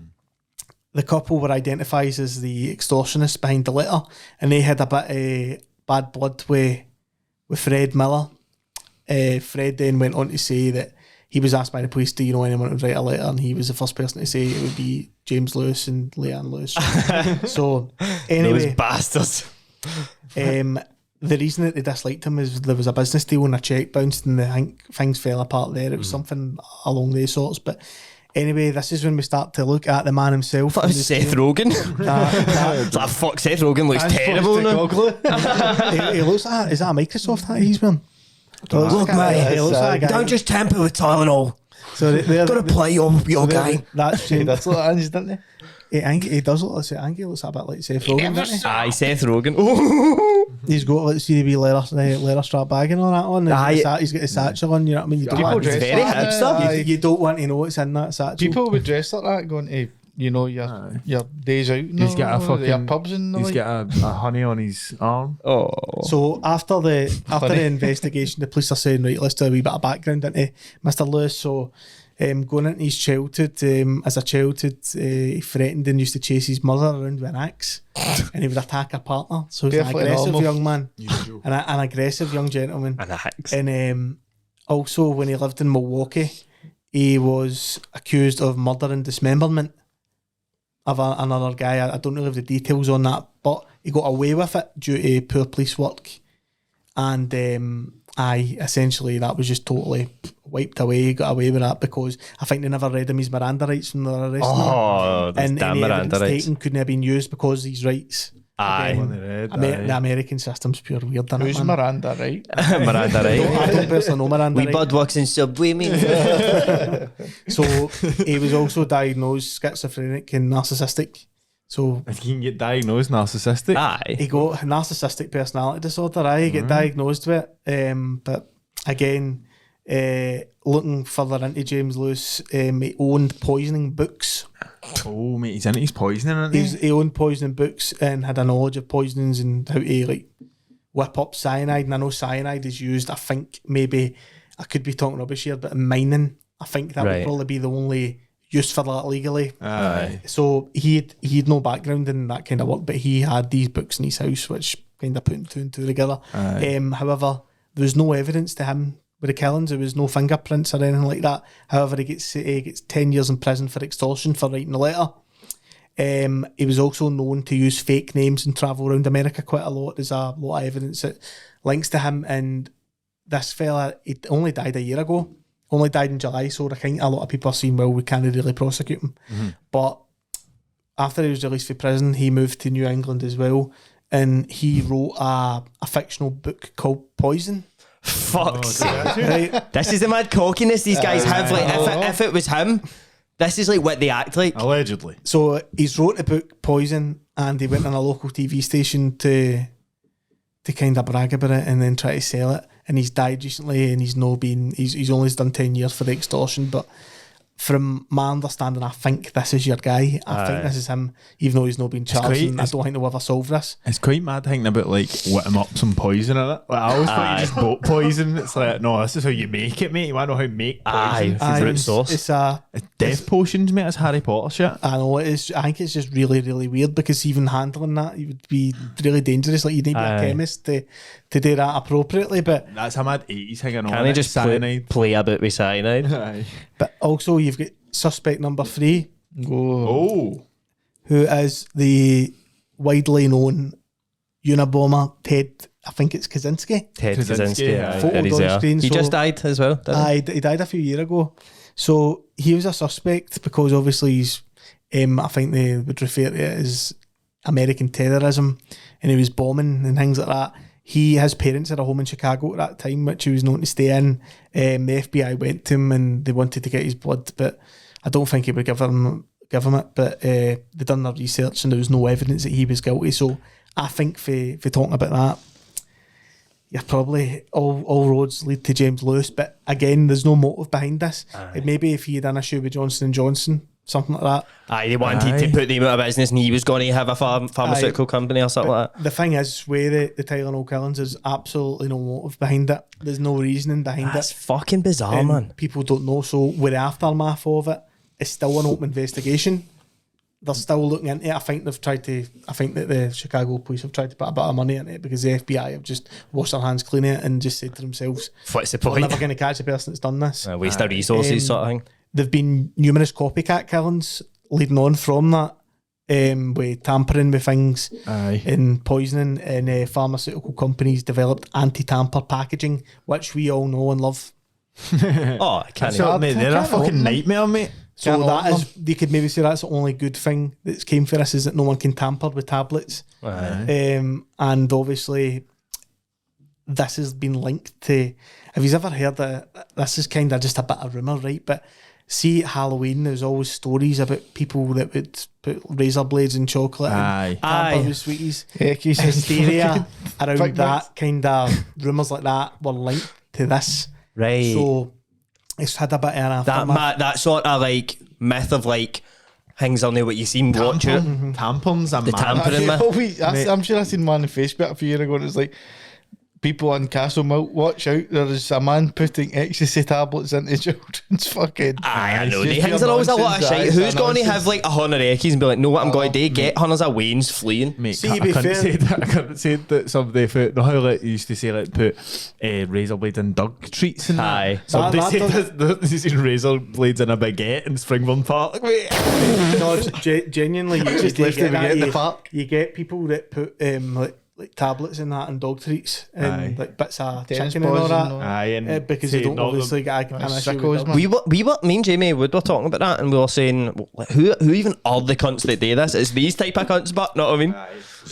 Speaker 4: the couple were identified as the extortionists behind the letter, and they had a bit of bad blood with Fred Miller. Fred then went on to say that he was asked by the police, do you know anyone who would write a letter? And he was the first person to say it would be James Lewis and Leanne Lewis. So anyway,
Speaker 2: those bastards.
Speaker 4: The reason that they disliked him is there was a business deal and a cheque bounced, and I think things fell apart there. It was something along those sorts. But anyway, this is when we start to look at the man himself.
Speaker 2: That was Seth Rogen. It's like, fuck, Seth Rogen looks terrible now.
Speaker 4: He looks like, is that a Microsoft hat he's wearing?
Speaker 2: Look, mate, don't just tamper with Tylenol.
Speaker 4: So they're
Speaker 2: got to play your guy.
Speaker 3: That's what Ange, didn't he?
Speaker 4: He does look like, I think he looks a bit like Seth Rogen, doesn't he?
Speaker 2: Aye, Seth Rogen.
Speaker 4: He's got like CDB leather strap bag and all that on. He's got his satchel on, you know what I mean?
Speaker 3: People dress
Speaker 2: very
Speaker 3: like
Speaker 2: hipster.
Speaker 4: You don't want to know what's in that satchel.
Speaker 3: People would dress like that going to, you know, your days out.
Speaker 6: He's got a fucking
Speaker 3: your pubs and
Speaker 6: he's got a honey on his arm.
Speaker 2: Oh.
Speaker 4: So after the investigation, the police are saying, right, let's do a wee bit of background into Mr. Lewis. So going into his childhood, as a childhood, he threatened and used to chase his mother around with an axe, and he would attack her partner. So he's an aggressive young man, and an aggressive young gentleman.
Speaker 2: An axe.
Speaker 4: And also, when he lived in Milwaukee, he was accused of murder and dismemberment of another guy. I don't really have the details on that, but he got away with it due to poor police work. And essentially that was just totally wiped away. He got away with that because I think they never read him his Miranda rights when they were arresting him.
Speaker 2: Oh,
Speaker 4: and
Speaker 2: damn
Speaker 4: any
Speaker 2: Miranda
Speaker 4: evidence
Speaker 2: rights.
Speaker 4: taken couldn't have been used because of these rights.
Speaker 2: Aye.
Speaker 4: The American system's pure weird.
Speaker 3: Who's Miranda, right?
Speaker 2: Miranda, right?
Speaker 4: I don't personally know Miranda.
Speaker 2: We bud works in Subway, mate.
Speaker 4: So he was also diagnosed schizophrenic and narcissistic. So
Speaker 6: If you can get diagnosed narcissistic,
Speaker 2: Aye.
Speaker 4: he got narcissistic personality disorder. He get diagnosed with it. But again, looking further into James Lewis, he owned poisoning books.
Speaker 6: oh mate, he's into his poisoning, isn't he?
Speaker 4: He owned poisoning books and had a knowledge of poisonings and how to like whip up cyanide. And I know cyanide is used, I think maybe, I could be talking rubbish here, but in mining, I think that would probably be the only use for that legally.
Speaker 6: Aye.
Speaker 4: So he had no background in that kind of work, but he had these books in his house, which kind of put two and two together. However, there was no evidence to him with the killings. There was no fingerprints or anything like that. However, he gets 10 years in prison for extortion for writing the letter. He was also known to use fake names and travel around America quite a lot. There's a lot of evidence that links to him. And this fella, he only died a year ago. Only died in July, so I think a lot of people are saying, well, we can't really prosecute him. But after he was released from prison, he moved to New England as well, and he wrote a fictional book called Poison.
Speaker 2: Fuck's sake.
Speaker 4: Right?
Speaker 2: This is the mad cockiness these guys have. Like, if it was him, this is like what they act like.
Speaker 6: Allegedly.
Speaker 4: So he's wrote a book, Poison, and he went on a local TV station to kind of brag about it and then try to sell it. And he's died recently, and he's only done 10 years for the extortion. But from my understanding, I think this is your guy. I think this is him, even though he's not been charged. And I don't think they'll ever solve this.
Speaker 6: It's quite mad thinking about like whipping up some poison in it. Like, I always thought you just bought poison. It's like, no, this is how you make it, mate. You want to know how to make poison?
Speaker 2: Root sauce.
Speaker 4: It's
Speaker 6: death potions, mate. It's Harry Potter shit.
Speaker 4: I know it is. I think it's just really, really weird because even handling that, it would be really dangerous. Like, you need to be a chemist to do that appropriately. But
Speaker 6: that's a mad 80s thing.
Speaker 2: Can he just play about with cyanide?
Speaker 4: But also, you've got suspect number 3.
Speaker 6: Oh.
Speaker 4: Who is the widely known Unabomber Ted, I think it's Kaczynski.
Speaker 2: Ted Kaczynski.
Speaker 4: Photo on screen.
Speaker 2: He just died as well, didn't he?
Speaker 4: He died a few years ago. So he was a suspect because obviously he's, I think they would refer to it as American terrorism, and he was bombing and things like that. His parents had a home in Chicago at that time, which he was known to stay in. The FBI went to him and they wanted to get his blood, but I don't think he would give him it. But they done their research and there was no evidence that he was guilty. So I think for talking about that, you're probably all roads lead to James Lewis. But again, there's no motive behind this. Maybe if he had done a show with Johnson & Johnson, something like that.
Speaker 2: They wanted to put them out of business and he was going to have a pharmaceutical company or something like that.
Speaker 4: The thing is, with the Tylenol killings, there's absolutely no motive behind it. There's no reasoning behind it.
Speaker 2: That's fucking bizarre, man.
Speaker 4: People don't know. So with the aftermath of it, it's still an open investigation. They're still looking into it. I think that the Chicago police have tried to put a bit of money into it because the FBI have just washed their hands clean of it and just said to themselves,
Speaker 2: what's the
Speaker 4: we're
Speaker 2: point?
Speaker 4: never going to catch the person that's done this.
Speaker 2: Waste of resources sort of thing.
Speaker 4: There've been numerous copycat killings leading on from that, with tampering with things and poisoning, and pharmaceutical companies developed anti-tamper packaging, which we all know and love.
Speaker 2: I can't.
Speaker 6: Mate, they're a fucking nightmare, mate.
Speaker 4: So you could maybe say that's the only good thing that's came for us, is that no one can tamper with tablets. And obviously this has been linked to, have you ever heard that, this is kind of just a bit of rumour, right? But see, at Halloween, there's always stories about people that would put razor blades in chocolate and tamper with sweeties. Hysteria around that, kind of rumours like that were linked to this.
Speaker 2: Right.
Speaker 4: So it's had a bit of an aftermath.
Speaker 2: That sort of like myth of like things on there what you seen watch it.
Speaker 6: Tampons and
Speaker 2: the tampering myth.
Speaker 3: I'm sure I seen one on Facebook a few years ago and it was like, people on Castlemilk, watch out, there is a man putting ecstasy tablets into children's fucking...
Speaker 2: I know, the things are always a lot of shit. Who's going to have like 100 eckies and be like, know what I'm going to do? Get hundreds of Waynes fleeing.
Speaker 6: Mate, I couldn't say that somebody put, no, how like, you used to say like put razor blades and dog treats in that. Somebody said this is razor blades in a baguette in Springburn Park.
Speaker 4: No, genuinely, you
Speaker 3: just left the baguette in the park.
Speaker 4: You get people that put like tablets in that and dog treats and like bits of chicken and all that. Because they don't obviously get an issue with dogs.
Speaker 2: We were, me and Jamie Wood were talking about that and we were saying, who even are the cunts that do this? It's these type of cunts, but know what I mean?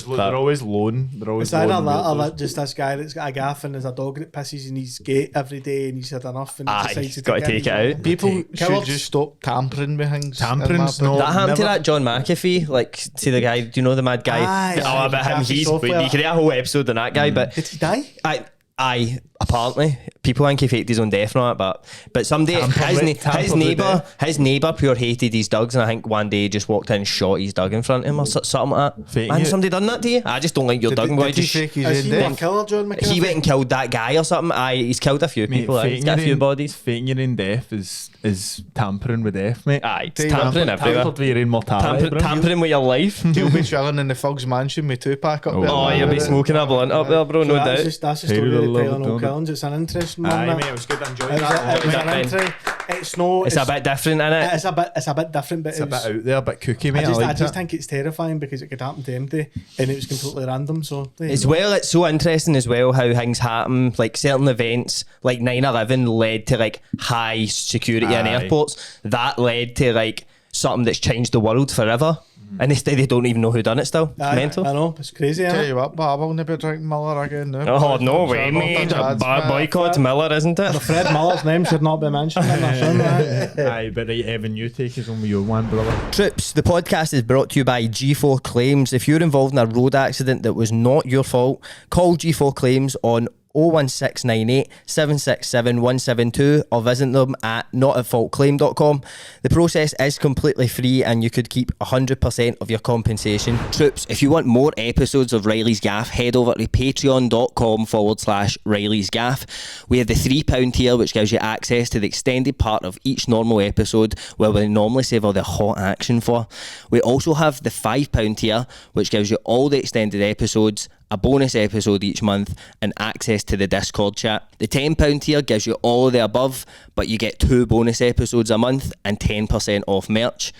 Speaker 6: They're always lone.
Speaker 4: It's either that or just this guy that's got a gaff and there's a dog that pisses in his gate every day and he's had enough and he decides to
Speaker 2: take it out.
Speaker 3: People should just stop tampering with things.
Speaker 6: Tampering's not...
Speaker 2: That happened to that John McAfee, like, see the guy, do you know the mad guy? About him, you could do a whole episode on that guy, but...
Speaker 4: Did he die?
Speaker 2: Apparently people think he faked his own death and all that, but someday his neighbour pure hated his dogs, and I think one day he just walked in and shot his dog in front of him or something like that. Man, somebody done that to you? I just don't like your dog.
Speaker 3: Did he fake his own death?
Speaker 4: He
Speaker 2: went and killed that guy or something. He's killed a few people. He's got a few bodies.
Speaker 6: Faking your own death is tampering with death, mate.
Speaker 2: It's tampering everywhere.
Speaker 6: Tampered with your immortality,
Speaker 2: tampering with your life.
Speaker 3: You'll be chilling in the Fug's mansion with 2-pack up there.
Speaker 2: Oh, you'll be smoking a blunt up there, bro, no doubt.
Speaker 4: That's the story Tylenol killings. It's an interesting one.
Speaker 6: Aye,
Speaker 4: that.
Speaker 6: mate, it was good. I enjoyed
Speaker 4: It was
Speaker 6: that.
Speaker 4: an entry. It's no.
Speaker 2: It's a bit different, innit?
Speaker 4: It's a bit different, but
Speaker 6: It's a bit out there, a bit kooky, mate.
Speaker 4: I
Speaker 6: liked
Speaker 4: just
Speaker 6: it.
Speaker 4: think it's terrifying because it could happen to anybody, and it was completely random. So
Speaker 2: As well, it's so interesting as well how things happen, like certain events, like 9/11 led to like high security in
Speaker 6: Aye.
Speaker 2: airports. That led to like something that's changed the world forever. And they don't even know who done it still. It's mental.
Speaker 4: I know, it's crazy.
Speaker 3: Tell
Speaker 4: Isn't
Speaker 3: you what, but I will never drink Miller again now.
Speaker 2: Oh, no way, mate. Boycott Miller, isn't it?
Speaker 4: Fred Miller's name should not be mentioned in this one, right?
Speaker 6: Aye, but right, Evan, you take us on with your one, brother.
Speaker 2: Trips, the podcast is brought to you by G4 Claims. If you're involved in a road accident that was not your fault, call G4 Claims on 01698 767 172 or visit them at notatfaultclaim.com. The process is completely free and you could keep 100% of your compensation. Troops, if you want more episodes of Riley's Gaff, head over to patreon.com/Riley's Gaff. We have the £3 tier, which gives you access to the extended part of each normal episode where we normally save all the hot action for. We also have the £5 tier, which gives you all the extended episodes, a bonus episode each month, and access to the Discord chat. The £10 tier gives you all of the above, but you get 2 bonus episodes a month and 10% off merch.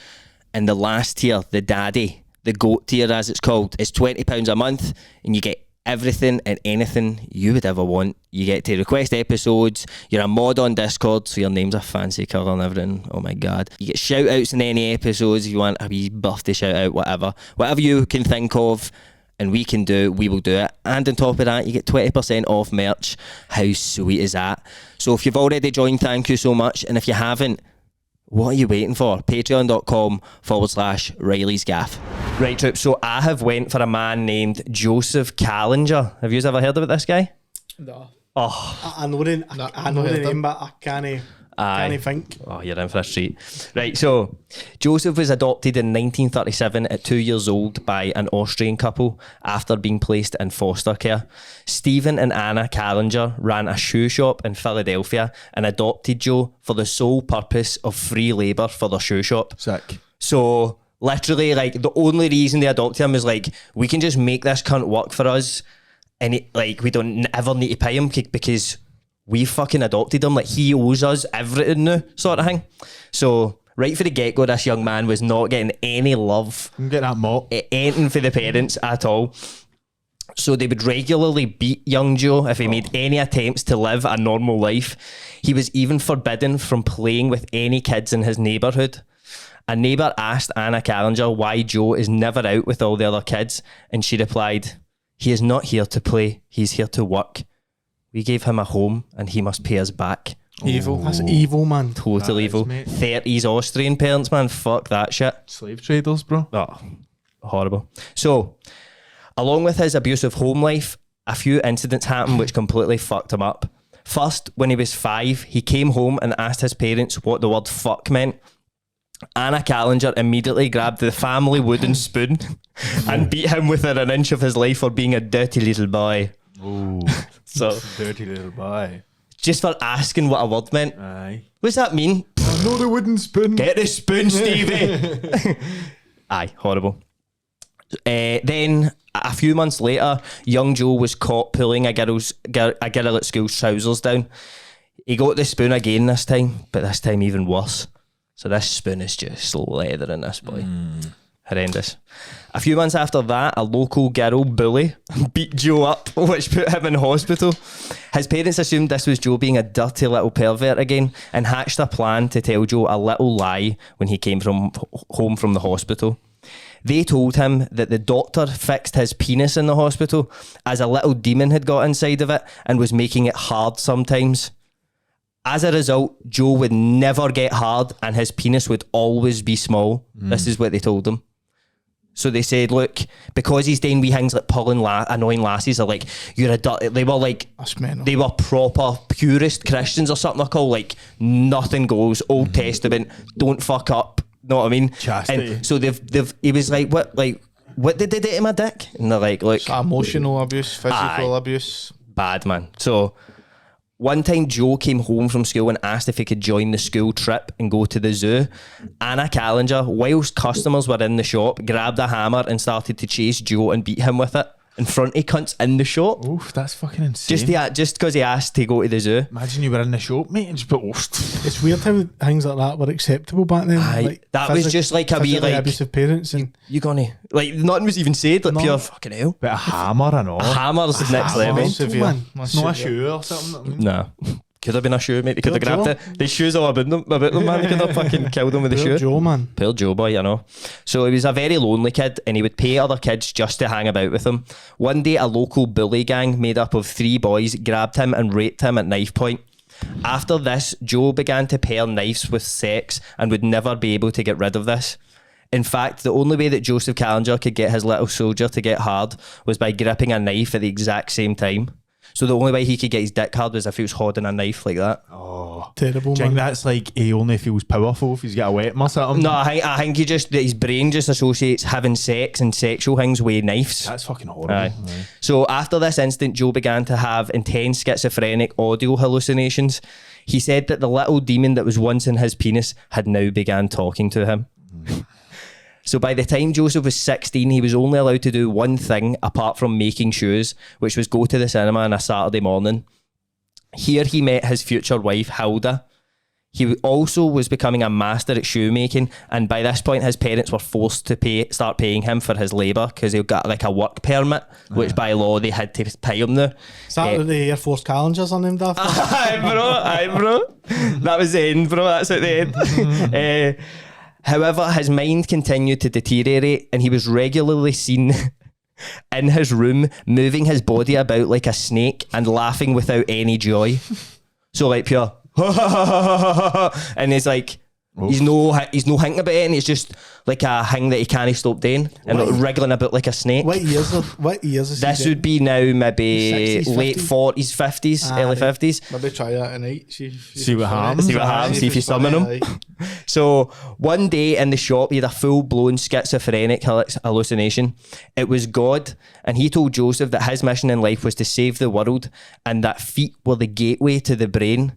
Speaker 2: And the last tier, the daddy, the goat tier as it's called, is £20 a month, and you get everything and anything you would ever want. You get to request episodes, you're a mod on Discord, so your name's a fancy colour and everything. Oh my god. You get shout outs in any episodes if you want a wee birthday shout out, whatever you can think of and we can do, we will do it. And on top of that, you get 20% off merch. How sweet is that? So if you've already joined, thank you so much. And if you haven't, what are you waiting for? Patreon.com/Riley's Gaff. Right, Troop, so I have went for a man named Joseph Kallinger. Have you ever heard about this guy?
Speaker 3: No.
Speaker 2: Oh,
Speaker 4: I know the name, but I can't think.
Speaker 2: Oh, you're in for a treat. Right, so Joseph was adopted in 1937 at 2 years old by an Austrian couple after being placed in foster care. Stephen and Anna Kallinger ran a shoe shop in Philadelphia and adopted Joe for the sole purpose of free labour for their shoe shop.
Speaker 6: Sick.
Speaker 2: So literally, like, the only reason they adopted him is like, we can just make this cunt work for us and it, like, we don't ever need to pay him because we fucking adopted him. Like, he owes us everything now, sort of thing. So right for the get-go, this young man was not getting any love.
Speaker 6: Get that mop.
Speaker 2: Anything for the parents at all. So they would regularly beat young Joe if he made any attempts to live a normal life. He was even forbidden from playing with any kids in his neighbourhood. A neighbour asked Anna Kallinger why Joe is never out with all the other kids, and she replied, "He is not here to play, he's here to work. We gave him a home and he must pay us back."
Speaker 4: Evil. That's evil, man.
Speaker 2: Total evil.
Speaker 6: mate.
Speaker 2: 30s Austrian parents, man. Fuck that shit.
Speaker 6: Slave traders, bro.
Speaker 2: Oh, horrible. So, along with his abusive home life, a few incidents happened which completely fucked him up. First, when he was 5, he came home and asked his parents what the word fuck meant. Anna Kallinger immediately grabbed the family wooden spoon and beat him within an inch of his life for being a dirty little boy.
Speaker 6: Ooh,
Speaker 2: So,
Speaker 6: dirty little boy.
Speaker 2: just for asking what a word meant.
Speaker 6: Aye.
Speaker 2: What's that mean?
Speaker 6: I know the wooden spoon.
Speaker 2: Get the spoon, Stevie. Aye, horrible. Then, a few months later, young Joe was caught pulling a girl at school's trousers down. He got the spoon again this time, but this time even worse. So this spoon is just leathering this boy. Horrendous. A few months after that, a local girl bully beat Joe up, which put him in hospital. His parents assumed this was Joe being a dirty little pervert again and hatched a plan to tell Joe a little lie when he came home from the hospital. They told him that the doctor fixed his penis in the hospital as a little demon had got inside of it and was making it hard sometimes. As a result, Joe would never get hard and his penis would always be small. This is what they told him. So they said, look, because he's doing wee things like pulling annoying lassies, are like, you're a dirty. They were like, they were proper purist Christians or something they're called. Like, nothing goes, Old Testament, don't fuck up. Know what I mean?
Speaker 6: Chastity.
Speaker 2: And so he was like, what did they do to my dick? And they're like, look,
Speaker 3: Emotional abuse, physical abuse.
Speaker 2: bad, man. So one time Joe came home from school and asked if he could join the school trip and go to the zoo. Anna Kallinger, whilst customers were in the shop, grabbed a hammer and started to chase Joe and beat him with it. in front of cunts in the shop.
Speaker 6: Oof, that's fucking insane.
Speaker 2: Just because he asked to go to the zoo.
Speaker 6: Imagine you were in the shop, mate, and just put,
Speaker 4: It's weird how things like that were acceptable back then.
Speaker 2: Aye,
Speaker 4: like
Speaker 2: that was just like a wee,
Speaker 4: physically
Speaker 2: like,
Speaker 4: abusive parents, and
Speaker 2: you gonna, like, nothing was even said, like,
Speaker 4: No.
Speaker 2: pure fucking hell.
Speaker 6: bit of hammer and all.
Speaker 2: A hammer's the next level.
Speaker 3: Severe.
Speaker 4: man.
Speaker 6: It's not a shoe or something.
Speaker 2: No. Could have been a shoe, mate. They could have
Speaker 4: Poor
Speaker 2: grabbed it. The shoes all about them, man. They could have fucking killed him with the
Speaker 4: Poor
Speaker 2: shoe.
Speaker 4: Joe, man.
Speaker 2: Poor Joe boy, you know. So he was a very lonely kid, and he would pay other kids just to hang about with him. One day, a local bully gang made up of 3 boys grabbed him and raped him at knife point. After this, Joe began to pair knives with sex and would never be able to get rid of this. In fact, the only way that Joseph Kallinger could get his little soldier to get hard was by gripping a knife at the exact same time. So the only way he could get his dick hard was if he was holding a knife like that.
Speaker 6: Oh,
Speaker 4: Terrible,
Speaker 6: do you think
Speaker 4: man.
Speaker 6: that's like he only feels powerful if he's got a wet muscle at him?
Speaker 2: No, I think his brain just associates having sex and sexual things with knives.
Speaker 6: That's fucking horrible.
Speaker 2: Aye. So after this incident, Joe began to have intense schizophrenic audio hallucinations. He said that the little demon that was once in his penis had now began talking to him. So by the time Joseph was 16, he was only allowed to do one thing apart from making shoes, which was go to the cinema on a Saturday morning. Here he met his future wife, Hilda. He also was becoming a master at shoemaking, and by this point his parents were forced to start paying him for his labour because he got like a work permit, which by law they had to pay him now.
Speaker 4: Is that what the Air Force Callingers are named after?
Speaker 2: Aye bro. That was the end, bro. That's at the end. However, his mind continued to deteriorate, and he was regularly seen in his room moving his body about like a snake and laughing without any joy. So like pure and he's like he's no thinking about it, and it's just like a thing that he can't stop doing and like wriggling about like a snake.
Speaker 4: What years is
Speaker 2: This
Speaker 4: he
Speaker 2: would be now maybe
Speaker 4: 60s,
Speaker 2: late
Speaker 4: 50s?
Speaker 2: 40s, 50s,
Speaker 4: Aye.
Speaker 2: early 50s.
Speaker 3: Maybe try that tonight.
Speaker 6: See what happens.
Speaker 2: See what happens, see if you summon him. So one day in the shop, he had a full-blown schizophrenic hallucination. It was God, and he told Joseph that his mission in life was to save the world, and that feet were the gateway to the brain.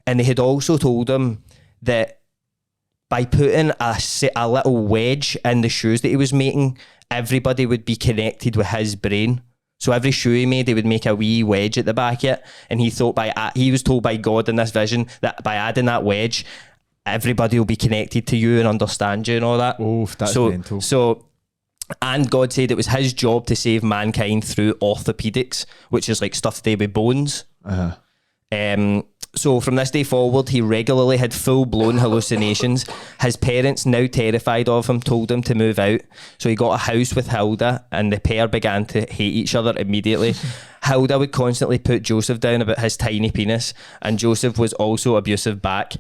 Speaker 2: And they had also told him that by putting a little wedge in the shoes that he was making, everybody would be connected with his brain. So every shoe he made, he would make a wee wedge at the back of it. And he was told by God in this vision that by adding that wedge, everybody will be connected to you and understand you and all that.
Speaker 6: Oh, that's mental.
Speaker 2: And God said it was his job to save mankind through orthopedics, which is like stuff to do with bones. So from this day forward, he regularly had full-blown hallucinations. His parents, now terrified of him, told him to move out. So he got a house with Hilda, and the pair began to hate each other immediately. Hilda would constantly put Joseph down about his tiny penis, and Joseph was also abusive back.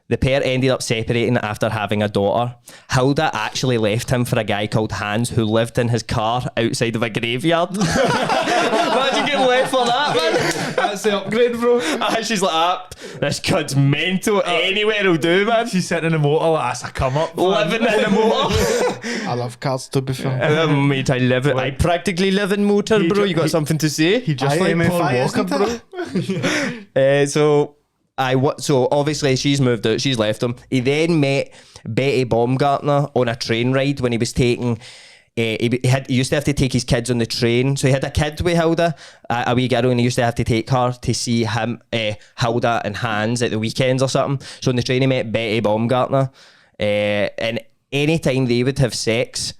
Speaker 2: The pair ended up separating after having a daughter. Hilda actually left him for a guy called Hans who lived in his car outside of a graveyard. Imagine getting left for that, man.
Speaker 6: That's the upgrade, bro.
Speaker 2: She's like, this kid's mental. Anywhere will do, man.
Speaker 6: She's sitting in the motor like, that's a come up.
Speaker 2: Living in the motor.
Speaker 3: I love cars to be fair.
Speaker 2: Mate, I practically live in motor, bro. You got something to say?
Speaker 6: He just like Paul Walker, bro.
Speaker 2: So obviously she's moved out, she's left him. He then met Betty Baumgartner on a train ride when he was taking he used to have to take his kids on the train. So he had a kid with Hilda, a wee girl, and he used to have to take her to see him, Hilda and Hans at the weekends or something. So on the train he met Betty Baumgartner, and anytime they would have sex,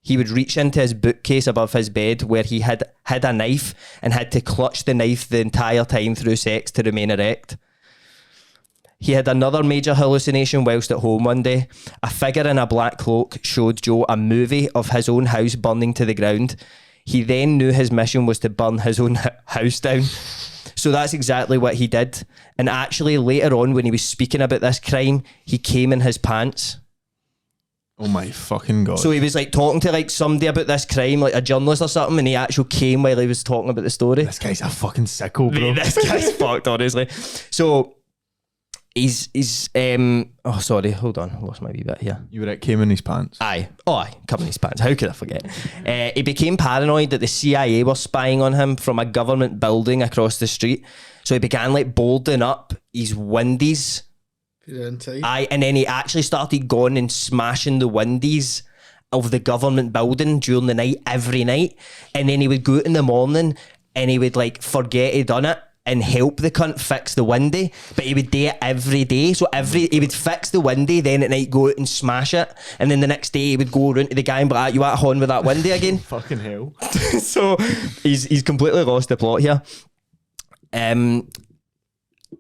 Speaker 2: he would reach into his bookcase above his bed where he had a knife and had to clutch the knife the entire time through sex to remain erect. He had another major hallucination whilst at home one day. A figure in a black cloak showed Joe a movie of his own house burning to the ground. He then knew his mission was to burn his own house down. So that's exactly what he did. And actually later on when he was speaking about this crime, he came in his pants.
Speaker 6: Oh my fucking God.
Speaker 2: So he was like talking to like somebody about this crime, like a journalist or something, and he actually came while he was talking about the story.
Speaker 6: This guy's a fucking sicko, bro.
Speaker 2: This guy's fucked, honestly. So he's oh sorry, hold on, I lost my wee bit here.
Speaker 6: You were at came in his pants.
Speaker 2: Aye, come in his pants. How could I forget? He became paranoid that the CIA were spying on him from a government building across the street. So he began like boarding up his windies. Aye, and then he actually started going and smashing the windies of the government building during the night every night, and then he would go out in the morning and he would like forget he'd done it and help the cunt fix the windy, but he would do it every day. So he would fix the windy, then at night go out and smash it, and then the next day he would go around to the guy and be like, you want to hon with that windy again?
Speaker 6: Fucking hell.
Speaker 2: So he's completely lost the plot here.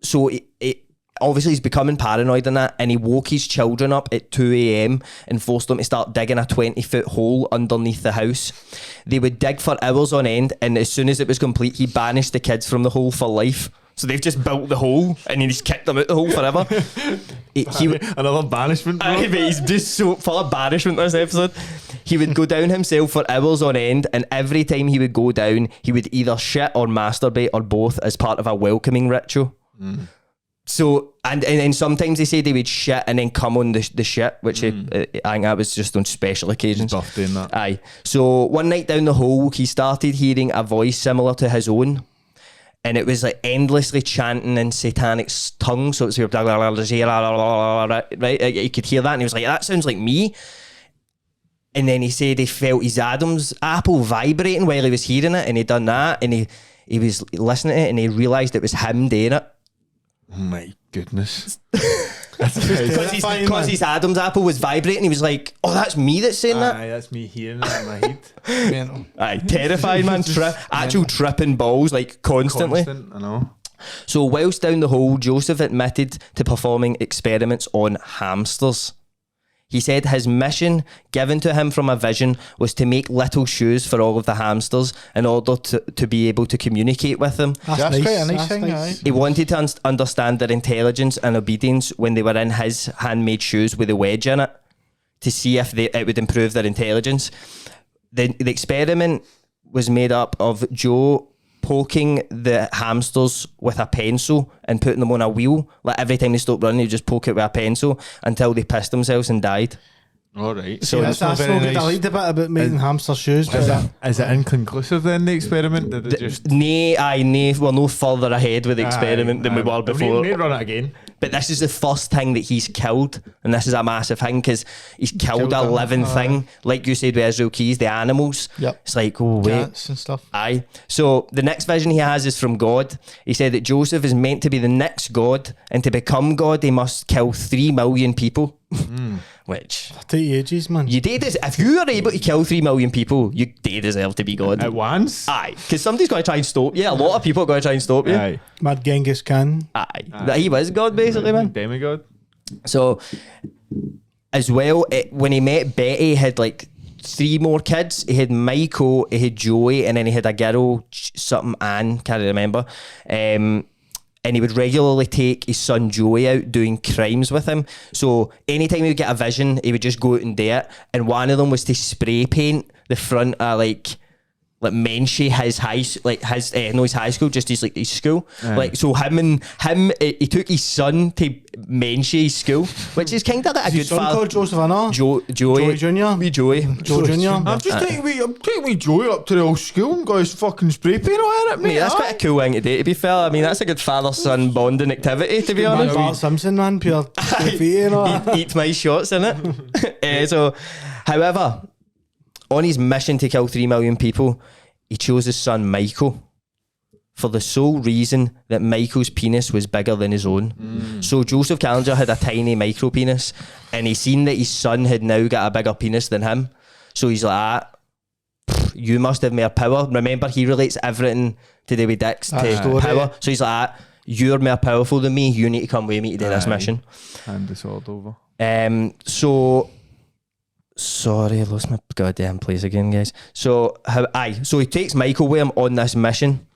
Speaker 2: So obviously he's becoming paranoid in that, and he woke his children up at 2 a.m. and forced them to start digging a 20-foot hole underneath the house. They would dig for hours on end, and as soon as it was complete, he banished the kids from the hole for life. So they've just built the hole and he just kicked them out the hole forever.
Speaker 6: Another banishment, bro.
Speaker 2: But he's just so full of banishment this episode. He would go down himself for hours on end, and every time he would go down, he would either shit or masturbate or both as part of a welcoming ritual. So, and sometimes they said they would shit and then come on the shit, which I think that was just on special occasions.
Speaker 6: Buff doing that.
Speaker 2: Aye. So one night down the hole, he started hearing a voice similar to his own, and it was like endlessly chanting in satanic tongue. So it's right, you could hear that, and he was like, that sounds like me. And then he said he felt his Adam's apple vibrating while he was hearing it, and he'd done that, and he was listening to it, and he realised it was him doing it.
Speaker 6: Oh my goodness.
Speaker 2: Because his Adam's apple was vibrating, he was like, oh, that's me that's saying that.
Speaker 6: Aye, that's me hearing it in my head.
Speaker 2: Aye, terrifying, man. Actual tripping balls, like constantly.
Speaker 6: I know.
Speaker 2: So whilst down the hole, Joseph admitted to performing experiments on hamsters. He said his mission given to him from a vision was to make little shoes for all of the hamsters in order to be able to communicate with them.
Speaker 3: That's quite a nice thing, aye.
Speaker 2: He wanted to understand their intelligence and obedience when they were in his handmade shoes with a wedge in it, to see if it would improve their intelligence. The experiment was made up of Joe poking the hamsters with a pencil and putting them on a wheel. Like every time they stopped running, you just poke it with a pencil until they pissed themselves and died.
Speaker 6: Alright.
Speaker 2: So
Speaker 4: that's not good. Nice. I liked a bit about making hamster shoes.
Speaker 6: Is it inconclusive then, the experiment? Did it just...
Speaker 2: We're no further ahead with the experiment than we were before.
Speaker 6: We need to run it again.
Speaker 2: But this is the first thing that he's killed, and this is a massive thing because he's killed a living thing, like you said with Israel Keys, the animals.
Speaker 3: Yep.
Speaker 2: It's like, oh wait,
Speaker 3: cats and stuff.
Speaker 2: Aye. So the next vision he has is from God. He said that Joseph is meant to be the next God, and to become God, he must kill 3 million people. Which
Speaker 4: take ages, man.
Speaker 2: You did this. If you are able to kill 3 million people, you do deserve to be God
Speaker 6: at once.
Speaker 2: Aye, because somebody's going to try and stop you. A lot of people are going to try and stop you.
Speaker 6: Aye.
Speaker 4: Mad Genghis Khan.
Speaker 2: Aye. He was God basically, man.
Speaker 6: Demigod.
Speaker 2: So as well, when he met Betty, he had like 3 more kids. He had Michael, he had Joey, and then he had a girl, something Anne, can't remember. And he would regularly take his son Joey out doing crimes with him. So anytime he would get a vision, he would just go out and do it. And one of them was to spray paint the front of like Menchie, his high school, just his school. Like, so he took his son to Menchie's school, which is kind of like a good
Speaker 4: son called Joseph, I know.
Speaker 2: Joey
Speaker 4: Jr.
Speaker 2: Wee Joey.
Speaker 4: Joe Jr.
Speaker 6: I'm just taking Joey up to the old school and got his fucking spray paint on it, mate.
Speaker 2: That's quite a cool thing to do, to be fair. I mean, that's a good father-son bonding activity, to be honest.
Speaker 4: Bart Simpson, man, pure graffiti and all that.
Speaker 2: Eat my shots in it. So, however, on his mission to kill 3 million people, he chose his son Michael for the sole reason that Michael's penis was bigger than his own. So Joseph Kallinger had a tiny micro penis, and he seen that his son had now got a bigger penis than him. So he's like, you must have more power. Remember, he relates everything to do with dicks to power. So he's like, you're more powerful than me. You need to come with me to do this mission.
Speaker 6: Hand the sword over.
Speaker 2: Sorry, I lost my goddamn place again, guys. So he takes Michael with him on this mission.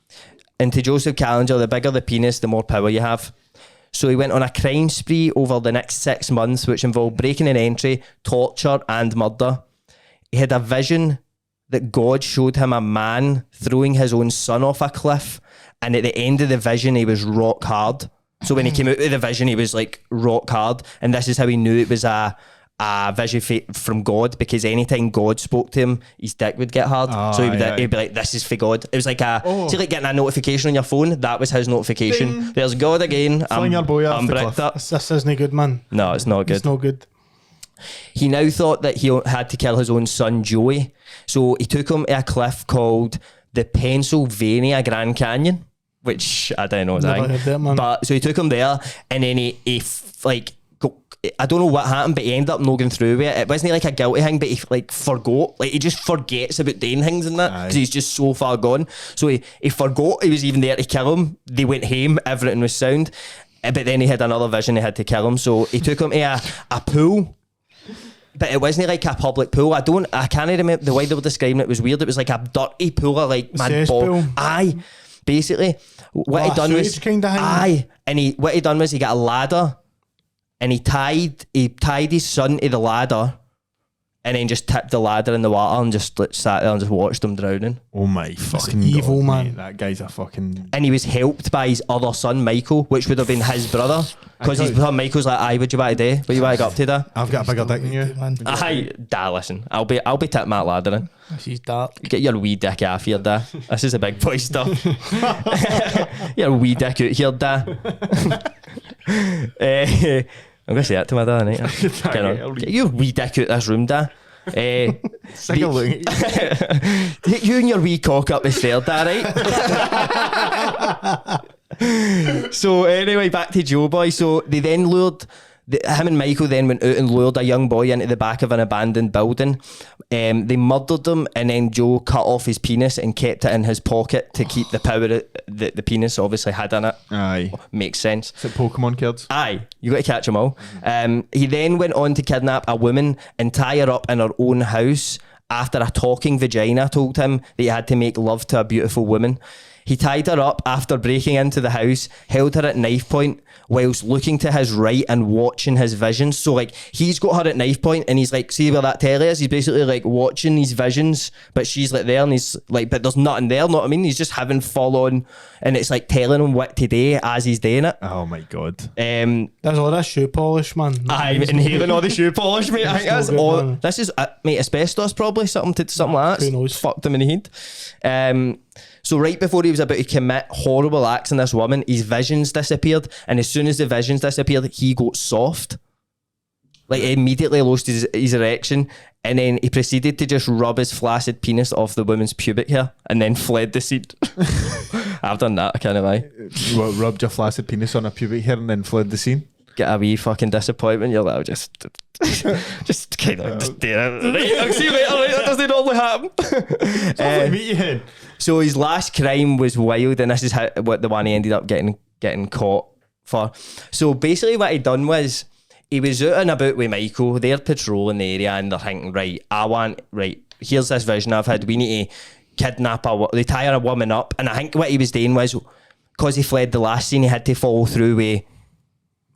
Speaker 2: And to Joseph Kallinger, the bigger the penis, the more power you have. So he went on a crime spree over the next 6 months, which involved breaking and entry, torture, and murder. He had a vision that God showed him a man throwing his own son off a cliff, and at the end of the vision, he was rock hard. So when he came out of the vision, he was like rock hard, and this is how he knew it was a vision from God, because anytime God spoke to him, his dick would get hard. So he'd be like, this is for God. It was like see, like getting a notification on your phone. That was his notification. Ding. There's God again.
Speaker 6: Fling your boy off
Speaker 2: I'm
Speaker 6: the
Speaker 2: bricked
Speaker 6: cliff.
Speaker 2: up.
Speaker 4: This isn't good, man.
Speaker 2: No, it's not good.
Speaker 4: It's not good.
Speaker 2: He now thought that he had to kill his own son, Joey. So he took him to a cliff called the Pennsylvania Grand Canyon, which I don't know what
Speaker 4: Never heard that, man.
Speaker 2: but so he took him there, and then I don't know what happened, but he ended up not going through with it. It wasn't like a guilty thing, but he like forgot. Like he just forgets about doing things and that because he's just so far gone. So he forgot he was even there to kill him. They went home, everything was sound, but then he had another vision. He had to kill him, so he took him to a pool. But it wasn't like a public pool. I can't remember the way they were describing it. It was weird. It was like a dirty pool of like
Speaker 4: Cesspool.
Speaker 2: Aye, basically what he done was
Speaker 4: kind of
Speaker 2: and what he done was he got a ladder. And he tied his son to the ladder, and then just tipped the ladder in the water and just sat there and just watched him drowning.
Speaker 6: Oh my fucking
Speaker 4: evil,
Speaker 6: God,
Speaker 4: man.
Speaker 6: mate. That guy's a fucking...
Speaker 2: And he was helped by his other son, Michael, which would have been his brother. Because his brother Michael's like, aye, what you want to do? What you want to get up to there?
Speaker 6: I've got a bigger dick than you.
Speaker 2: Aye, listen, I'll be tipping that ladder in.
Speaker 4: She's dark.
Speaker 2: Get your wee dick off here, da. This is a big boy stuff. Your wee dick out here, da. I'm going to say that to my dad, innit? Get your wee dick out this room, da. You and your wee cock up the stair, da, right? So anyway, back to Joe boy. So they then lured... him and Michael then went out and lured a young boy into the back of an abandoned building. They murdered him, and then Joe cut off his penis and kept it in his pocket to keep the power that the penis obviously had in it.
Speaker 6: Aye.
Speaker 2: Makes sense.
Speaker 6: It's like Pokemon kids.
Speaker 2: Aye, you got to catch them all. He then went on to kidnap a woman and tie her up in her own house after a talking vagina told him that he had to make love to a beautiful woman. He tied her up after breaking into the house, held her at knife point whilst looking to his right and watching his visions. So like he's got her at knife point and he's like, see where that telly is? He's basically like watching these visions, but she's like there and he's like, but there's nothing there, know what I mean? He's just having full on, and it's like telling him what to do as he's doing it.
Speaker 6: Oh my God.
Speaker 4: There's all that shoe polish, man.
Speaker 2: I'm inhaling all the shoe polish, mate. I think that's
Speaker 4: good,
Speaker 2: all.
Speaker 4: man.
Speaker 2: This is, mate, asbestos probably, something like that.
Speaker 4: Who knows?
Speaker 2: Fucked him in the head. So right before he was about to commit horrible acts on this woman, his visions disappeared, and as soon as the visions disappeared, he got soft. Like he immediately lost his erection, and then he proceeded to just rub his flaccid penis off the woman's pubic hair and then fled the scene. I've done that, I can't lie.
Speaker 6: You rubbed your flaccid penis on a pubic hair and then fled the scene?
Speaker 2: Get a wee fucking disappointment, you're like, I'll just kind of just do it. Right, I'll see you later, right? That doesn't normally happen. So his last crime was wild, and this is what the one he ended up getting caught for. So basically what he done was, he was out and about with Michael, they're patrolling the area and they're thinking, here's this vision I've had, we need to kidnap they tie a woman up, and I think what he was doing was, because he fled the last scene, he had to follow through with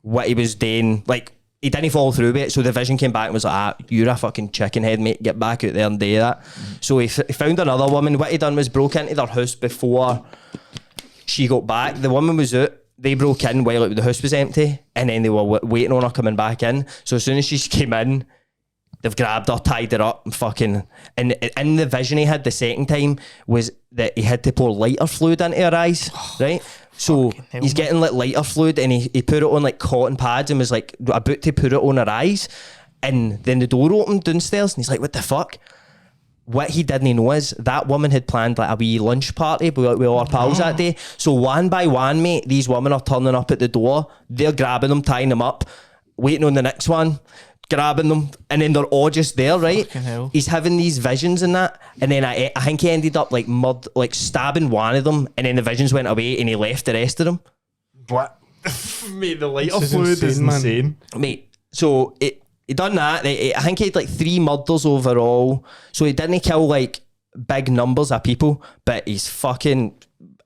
Speaker 2: what he was doing. Like, he didn't follow through with it, so the vision came back and was like, you're a fucking chicken head, mate, get back out there and do that. So he found another woman. What he done was broke into their house before she got back. The woman was out, they broke in while the house was empty, and then they were waiting on her coming back in. So as soon as she came in, they've grabbed her, tied her up, and fucking... And in the vision he had the second time was that he had to pour lighter fluid into her eyes, right? So he's getting like lighter fluid, and he put it on like cotton pads and was like about to put it on her eyes, and then the door opened downstairs and he's like, what the fuck? What he didn't know is that woman had planned like a wee lunch party with all our pals that day. So one by one, mate, these women are turning up at the door, they're grabbing them, tying them up, waiting on the next one, grabbing them, and then they're all just there, right? He's having these visions and that, and then I think he ended up like stabbing one of them, and then the visions went away and he left the rest of them.
Speaker 6: What? Mate, the lighter fluid is insane.
Speaker 2: Mate, so he done that. I think he had like 3 murders overall, so he didn't kill like big numbers of people, but he's fucking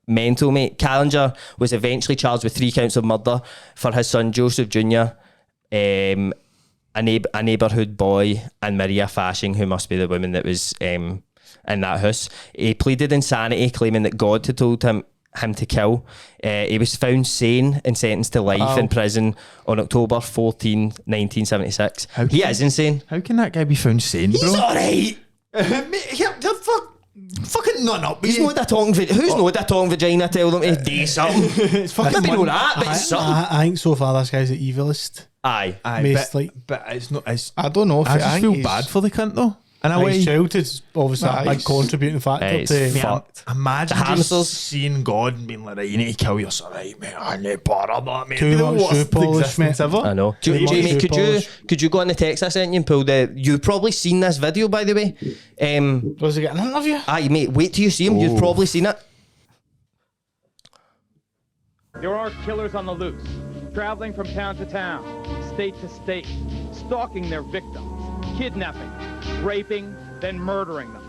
Speaker 2: mental, mate. Kallinger was eventually charged with 3 counts of murder for his son Joseph Jr., a neighbourhood boy, and Maria Fashing, who must be the woman that was in that house. He pleaded insanity, claiming that God had told him to kill. He was found sane and sentenced to life in prison on October 14, 1976. He is insane.
Speaker 6: How can that guy be found sane, bro?
Speaker 2: He's alright.
Speaker 6: Fucking none up.
Speaker 2: He's not that talking. Who's not that talking vagina? Tell them to do something. It's fucking maybe not that, but it's something.
Speaker 4: I think so far this guy's the evilest.
Speaker 2: Aye.
Speaker 6: but it's not.
Speaker 3: I don't know if
Speaker 6: I just feel bad for the cunt though. In a way,
Speaker 4: his childhood's obviously a big contributing factor
Speaker 2: It's
Speaker 4: to
Speaker 2: fucked.
Speaker 6: imagine
Speaker 2: The
Speaker 6: just
Speaker 2: hassles.
Speaker 6: seeing God and being like, you need to kill yourself, right, mate? I need bother that, mate.
Speaker 4: Too
Speaker 6: It'd be the
Speaker 4: much
Speaker 6: worst
Speaker 4: shoe polish,
Speaker 6: existence
Speaker 4: mate.
Speaker 6: ever.
Speaker 2: I know.
Speaker 4: Too much
Speaker 2: Jamie,
Speaker 4: shoe polish.
Speaker 2: could you go on the text I sent you and pull the? You've probably seen this video, by the way.
Speaker 3: Was he getting an interview?
Speaker 2: Aye, mate. Wait till you see him. You've probably seen it.
Speaker 9: There are killers on the loose, traveling from town to town, state to state, stalking their victims, kidnapping, raping, then murdering them.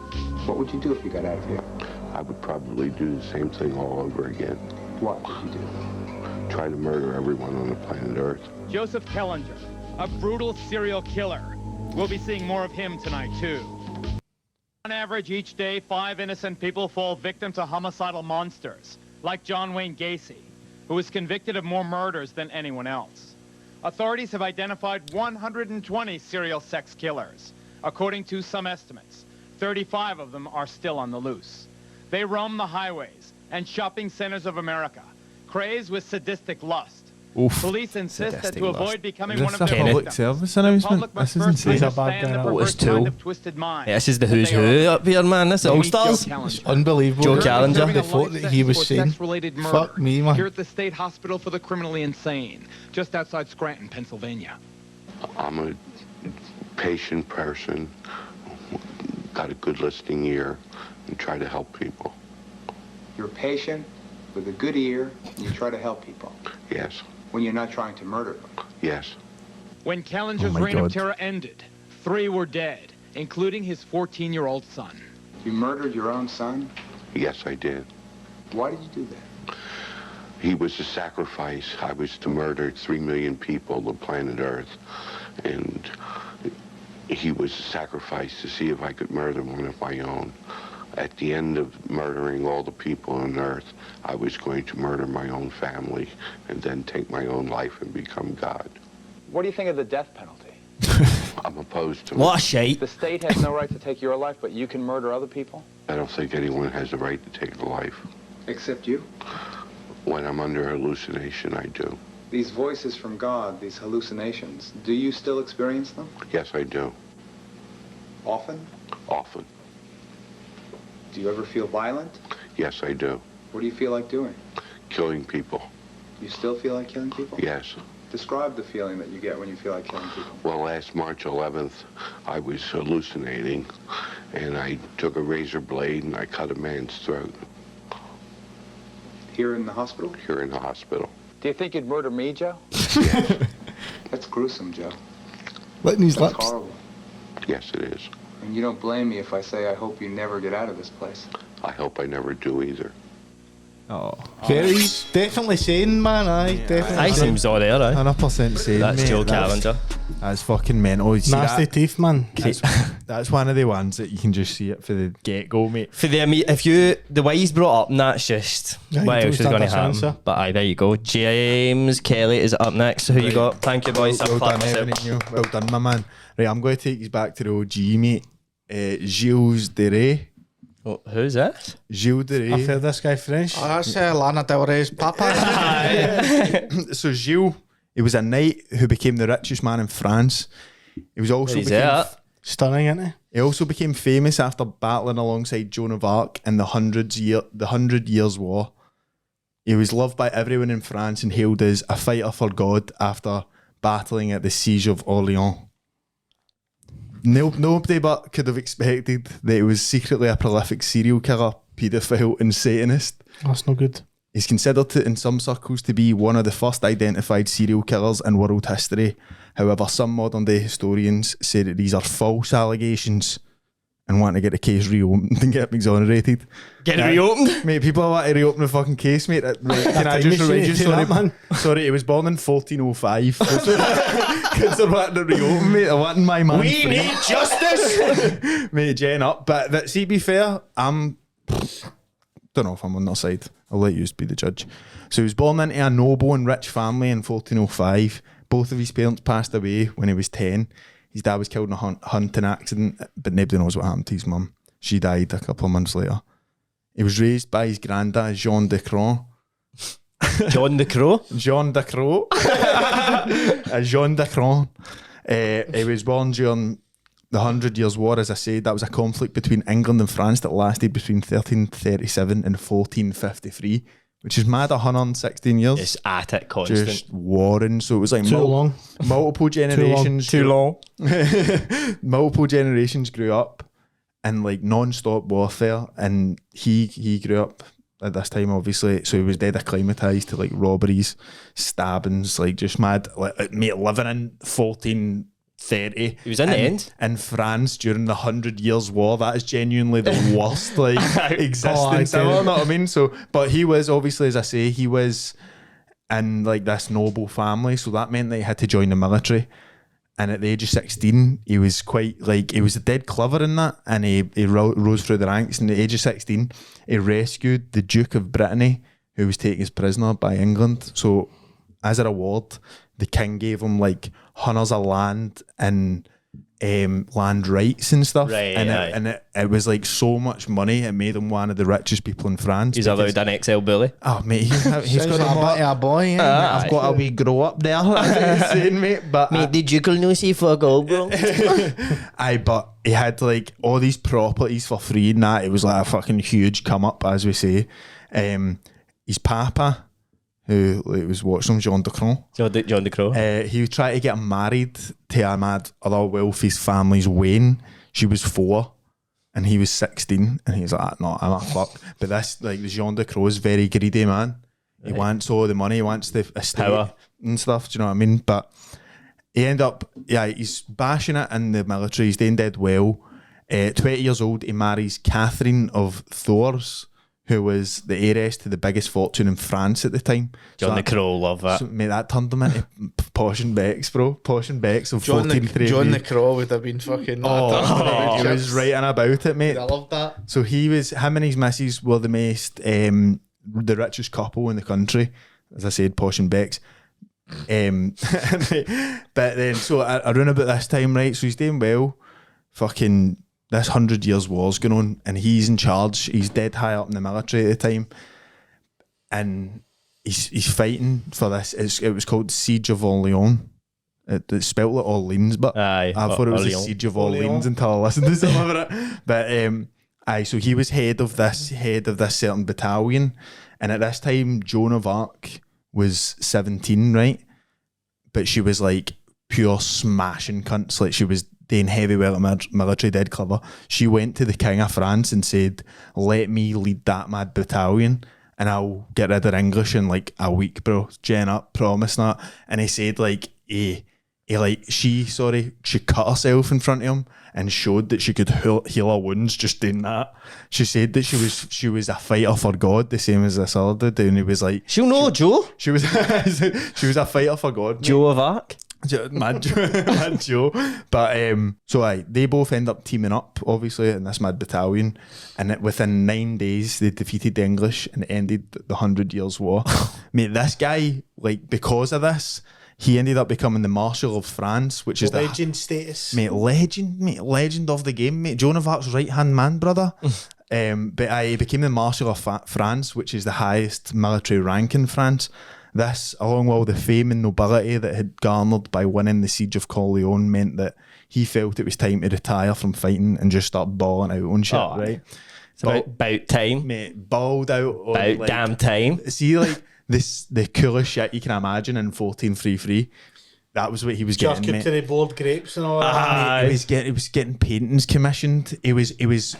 Speaker 7: What would you do if you got out of here?
Speaker 10: I would probably do the same thing all over again.
Speaker 7: What would you do?
Speaker 10: Try to murder everyone on the planet Earth.
Speaker 9: Joseph Kallinger, a brutal serial killer. We'll be seeing more of him tonight, too. On average, each day, 5 innocent people fall victim to homicidal monsters, like John Wayne Gacy, who was convicted of more murders than anyone else. Authorities have identified 120 serial sex killers. According to some estimates, 35 of them are still on the loose. They roam the highways and shopping centers of America, crazed with sadistic lust. Police insist that
Speaker 2: Sadistic
Speaker 9: to
Speaker 2: lust.
Speaker 9: avoid becoming
Speaker 6: Is
Speaker 9: one
Speaker 6: this
Speaker 9: of
Speaker 6: a
Speaker 9: their
Speaker 6: public
Speaker 9: victims,
Speaker 6: service
Speaker 9: the
Speaker 6: announcement?
Speaker 9: public must
Speaker 6: This is
Speaker 9: first
Speaker 6: insane.
Speaker 4: He's a bad
Speaker 9: understand
Speaker 4: guy,
Speaker 9: the
Speaker 4: that
Speaker 2: was
Speaker 9: perverse mind
Speaker 2: too.
Speaker 9: of twisted minds.
Speaker 2: Yeah, this is the
Speaker 9: that
Speaker 2: who's
Speaker 9: they are.
Speaker 2: who up here, man. This is All Stars.
Speaker 3: It's unbelievable.
Speaker 2: Joe
Speaker 3: the-
Speaker 2: Kallinger.
Speaker 3: The thought that he was saying. Fuck me, man.
Speaker 9: Here at the State Hospital for the Criminally Insane, just outside Scranton, Pennsylvania.
Speaker 10: I'm a patient person, got a good listening ear, and try to help people.
Speaker 7: You're a patient with a good ear, and you try to help people
Speaker 10: Yes,
Speaker 7: when you're not trying to murder them.
Speaker 10: yes.
Speaker 9: When Kallinger's
Speaker 6: my
Speaker 9: reign
Speaker 6: God.
Speaker 9: of terror ended, 3 were dead, including his 14-year-old son.
Speaker 7: You murdered your own son?
Speaker 10: Yes, I did.
Speaker 7: Why did you do that?
Speaker 10: He was a sacrifice. I was to murder 3 million people, the planet Earth. And he was a sacrifice to see if I could murder one of my own. At the end of murdering all the people on Earth, I was going to murder my own family and then take my own life and become God.
Speaker 7: What do you think of the death penalty?
Speaker 10: I'm opposed to it.
Speaker 2: What a shite.
Speaker 7: The state has no right to take your life, but you can murder other people?
Speaker 10: I don't think anyone has the right to take a life.
Speaker 7: Except you?
Speaker 10: When I'm under hallucination, I do.
Speaker 7: These voices from God, these hallucinations, do you still experience them?
Speaker 10: Yes, I do.
Speaker 7: Often?
Speaker 10: Often.
Speaker 7: Do you ever feel violent?
Speaker 10: Yes, I do.
Speaker 7: What do you feel like doing?
Speaker 10: Killing people.
Speaker 7: You still feel like killing people?
Speaker 10: Yes.
Speaker 7: Describe the feeling that you get when you feel like killing people.
Speaker 10: Well, last March 11th, I was hallucinating, and I took a razor blade and I cut a man's throat
Speaker 7: Here in the hospital?
Speaker 10: here in the hospital.
Speaker 7: Do you think you'd murder me, Joe? That's gruesome, Joe.
Speaker 3: Licking his
Speaker 7: That's
Speaker 3: lips.
Speaker 7: horrible.
Speaker 10: Yes, it is.
Speaker 7: And you don't blame me if I say I hope you never get out of this place.
Speaker 10: I hope I never do either.
Speaker 6: Oh,
Speaker 3: Very definitely sane, man. Aye, definitely.
Speaker 2: I
Speaker 3: sane.
Speaker 2: seems all there, eh?
Speaker 6: 100% sane,
Speaker 2: That's
Speaker 6: mate.
Speaker 2: Joe Kallinger.
Speaker 6: That's fucking mental. You see
Speaker 4: nasty
Speaker 6: that?
Speaker 4: teeth, man.
Speaker 6: That's one of the ones that you can just see it for the get-go, mate.
Speaker 2: For the if you the way he's brought up, and that's just
Speaker 4: Yeah,
Speaker 2: what
Speaker 4: you
Speaker 2: else is
Speaker 4: don't
Speaker 2: going to
Speaker 4: stand a chance,
Speaker 2: happen.
Speaker 4: sir.
Speaker 2: But aye, there you go. James Kelly is up next. So who you got? Thank you, boys.
Speaker 6: Well done, Evan and you. Well done, my man. Right, I'm going to take you back to the OG, mate. Gilles de Rais.
Speaker 2: Oh, who's that?
Speaker 6: Gilles de
Speaker 4: I've
Speaker 6: Rais.
Speaker 4: heard this guy French.
Speaker 3: Oh, that's Lana Del Rey's papa.
Speaker 6: So Gilles, he was a knight who became the richest man in France. He was also
Speaker 2: He's
Speaker 6: became,
Speaker 2: that.
Speaker 4: Stunning, isn't he?
Speaker 6: he also became famous after battling alongside Joan of Arc in the 100 Years' War. He was loved by everyone in France and hailed as a fighter for God after battling at the Siege of Orleans. Nobody but could have expected that he was secretly a prolific serial killer, paedophile and Satanist.
Speaker 4: That's no good.
Speaker 6: He's considered in some circles to be one of the first identified serial killers in world history. However, some modern day historians say that these are false allegations and want to get the case reopened and get him exonerated.
Speaker 2: Get it reopened?
Speaker 6: Mate, people want to reopen the fucking case, mate. Can I just
Speaker 4: time
Speaker 6: remind you,
Speaker 4: machine,
Speaker 6: sorry,
Speaker 4: that man.
Speaker 6: sorry, he was born in 1405. Kids are wanting to reopen, mate. They're wanting my man
Speaker 2: We
Speaker 6: free.
Speaker 2: need justice.
Speaker 6: Mate, gen up. But see, to be fair, don't know if I'm on their side. I'll let you be the judge. So he was born into a noble and rich family in 1405. Both of his parents passed away when he was 10. His dad was killed in a hunting accident, but nobody knows what happened to his mum. She died a couple of months later. He was raised by his granddad, Jean de Cron.
Speaker 2: John the Crow.
Speaker 6: John the Crow. Jean de Cron. He was born during the 100 Years' War, as I said. That was a conflict between England and France that lasted between 1337 and 1453, which is mad, 116 years.
Speaker 2: It's at it constant.
Speaker 6: Just warring. So it was like
Speaker 4: Too long.
Speaker 6: multiple generations.
Speaker 2: Too long.
Speaker 6: Multiple generations grew up in like non-stop warfare, and he grew up at this time, obviously, so he was dead acclimatized to like robberies, stabbings, like just mad. Like, mate, living in 1430.
Speaker 2: He was in the end.
Speaker 6: In France during the 100 Years' War. That is genuinely the worst like existence ever, you know what I mean? So, but he was obviously, as I say, he was in like this noble family, so that meant that he had to join the military. And at the age of 16, he was quite like, he was dead clever in that, and he rose through the ranks. And at the age of 16, he rescued the Duke of Brittany, who was taken as prisoner by England. So as a reward, the king gave him like hundreds of land and land rights and stuff.
Speaker 2: Right,
Speaker 6: and it was like so much money, it made him one of the richest people in France.
Speaker 2: He's allowed an XL Bully.
Speaker 6: Oh mate, he's got
Speaker 5: a bit of a boy. Yeah.
Speaker 6: I've got a wee grow up there. That's what he's saying, mate. But
Speaker 2: Mate, the Duke will no see fuck all, bro.
Speaker 6: aye, but he had like all these properties for free and that. It was like a fucking huge come up, as we say. His papa, who was watching him, John de Crow. He was trying to get married to a mad other wealthy family's Wayne. She was 4 and he was 16, and he was like, no, I'm a fuck. But this, like, the Jean de Crow is very greedy, man. He wants all the money, he wants the estate
Speaker 2: power
Speaker 6: and stuff, do you know what I mean? But he ended up, he's bashing it in the military, he's doing dead well. 20 years old, he marries Catherine of Thouars, who was the heiress to the biggest fortune in France at the time.
Speaker 2: John the Crow, love that.
Speaker 6: So, mate, that turned him into Posh and Becks, bro. Posh and Becks of 1430.
Speaker 5: John the Crow would have been fucking...
Speaker 6: he was writing about it, mate.
Speaker 5: I love that.
Speaker 6: So him and his missus were the most, the richest couple in the country. As I said, Posh and Becks. But then, so around about this time, right, so he's doing well. Fucking... This 100 Years' War's going on, and he's in charge. He's dead high up in the military at the time, and he's fighting for this. It was called Siege of Orleans. It's spelled like Orleans, but I thought it was the Siege of Orleans until I listened to some of it. But so he was head of this certain battalion, and at this time Joan of Arc was 17, right? But she was like pure smashing cunts. Like, she was doing heavy well at military, dead clever. She went to the King of France and said, let me lead that mad battalion and I'll get rid of English in like a week, bro. Jenna, promise that. And he said like, she cut herself in front of him and showed that she could heal her wounds just doing that. She said that she was a fighter for God, the same as this other dude, and he was like,
Speaker 2: she'll know Joe.
Speaker 6: She was she was a fighter for God.
Speaker 2: Joe of Arc.
Speaker 6: Mad Joe. But they both end up teaming up, obviously, in this mad battalion, and within 9 days they defeated the English and ended the 100 Years' War. Mate, this guy, like, because of this, he ended up becoming the Marshal of France, which is
Speaker 4: legend status.
Speaker 6: Mate, legend of the game, mate. Joan of Arc's right hand man, brother. But he became the Marshal of France, which is the highest military rank in France. This, along with all the fame and nobility that had garnered by winning the Siege of Orleans, meant that he felt it was time to retire from fighting and just start balling out on shit, right?
Speaker 2: It's about time.
Speaker 6: Mate, balled out on,
Speaker 2: about like, damn time.
Speaker 6: See, like, the coolest shit you can imagine in 1433. That was what he was getting.
Speaker 4: Just to the board grapes and all that.
Speaker 6: He was getting paintings commissioned. It was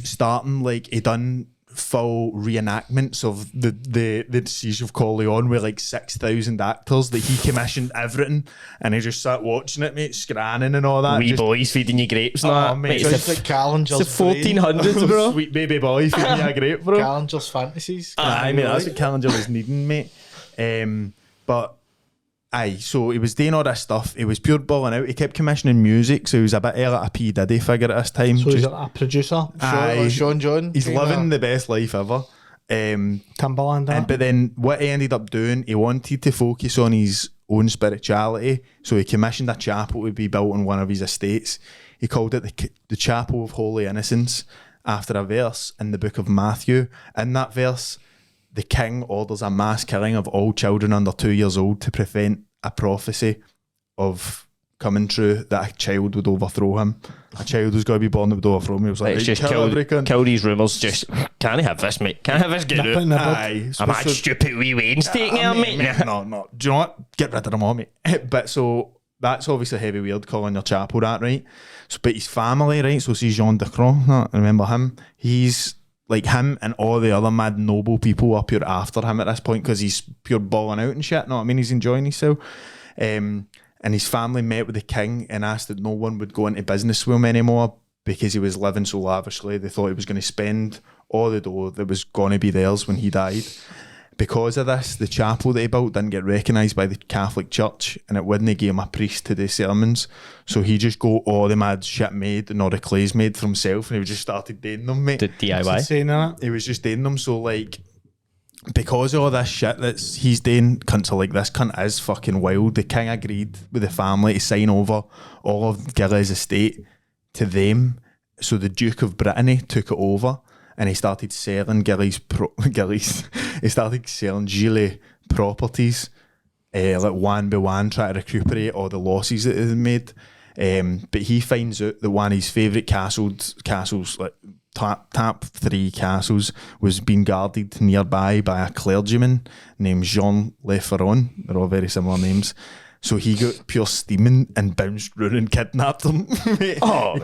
Speaker 6: starting, like, he done full reenactments of the Siege of Orleans with like 6,000 actors that he commissioned everything, and he just sat watching it, mate, scranning and all that.
Speaker 2: Wee boys feeding you grapes and that.
Speaker 6: Mate,
Speaker 5: it's like Kallinger's.
Speaker 2: It's the 1400s, bro.
Speaker 6: Sweet baby boy feeding you a grape, bro.
Speaker 5: Kallinger's fantasies.
Speaker 6: Aye, mate, that's what Kallinger was needing, mate. But so he was doing all this stuff. He was pure balling out. He kept commissioning music, so he was a bit like a P. Diddy figure at this time.
Speaker 4: So he's a producer.
Speaker 5: Sean John.
Speaker 6: He's living the best life ever.
Speaker 4: Timberland.
Speaker 6: But then what he ended up doing, he wanted to focus on his own spirituality, so he commissioned a chapel to be built on one of his estates. He called it the Chapel of Holy Innocents, after a verse in the book of Matthew. In that verse, the king orders a mass killing of all children under 2 years old to prevent a prophecy of coming true that a child would overthrow him. A child was going to be born that would overthrow him. He was like,
Speaker 2: It's just kill these rumours. Just can't I have this, mate? Can't I have this? Get out.
Speaker 6: Aye.
Speaker 2: I'm that stupid wee Wayne's taking it, mate.
Speaker 6: No. Do you know what? Get rid of them all, mate. But so that's obviously heavy weird calling your chapel that, right? So, but his family, right? So see Jean de Rais, remember him? He's like him and all the other mad noble people are pure after him at this point because he's pure balling out and shit. Know what I mean? He's enjoying himself. And his family met with the king and asked that no one would go into business with him anymore because he was living so lavishly. They thought he was going to spend all the dough that was going to be theirs when he died. Because of this, the chapel that he built didn't get recognised by the Catholic Church and it wouldn't give him a priest to do sermons. So he just got all the mad shit made and all the clays made for himself and he just started doing them, mate.
Speaker 2: The DIY.
Speaker 6: He was just doing them. So like, because of all this shit that he's doing, cunts are like, this cunt is fucking wild. The king agreed with the family to sign over all of Gilles' estate to them. So the Duke of Brittany took it over and he started selling he started selling Gilles properties like one by one, trying to recuperate all the losses that he had made. But he finds out that one of his favourite castles like top 3 castles was being guarded nearby by a clergyman named Jean Le Ferron. They're all very similar names. So he got pure steaming and bounced round and kidnapped him. He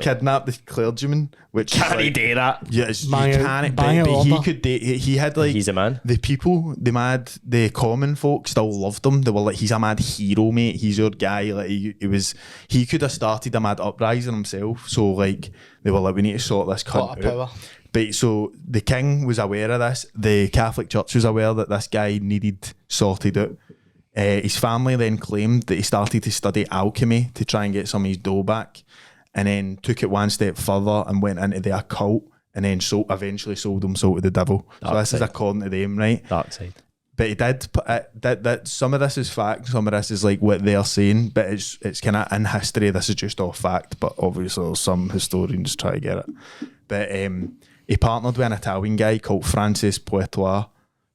Speaker 6: kidnapped the clergyman, which
Speaker 2: can't he do that?
Speaker 6: Yes, you can't. But he could. He had like
Speaker 2: he's a man.
Speaker 6: The people, the common folk still loved him. They were like, he's a mad hero, mate. He's your guy. Like he could have started a mad uprising himself. So like they were like, we need to sort this cunt out. But so the king was aware of this. The Catholic Church was aware that this guy needed sorted out. His family then claimed that he started to study alchemy to try and get some of his dough back, and then took it one step further and went into the occult, and then eventually sold him to the devil. So this is according to them, right?
Speaker 2: Dark side.
Speaker 6: But he did. That some of this is fact, some of this is like what they're saying, but it's kind of in history. This is just all fact, but obviously some historians try to get it. But he partnered with an Italian guy called Francis Poitois,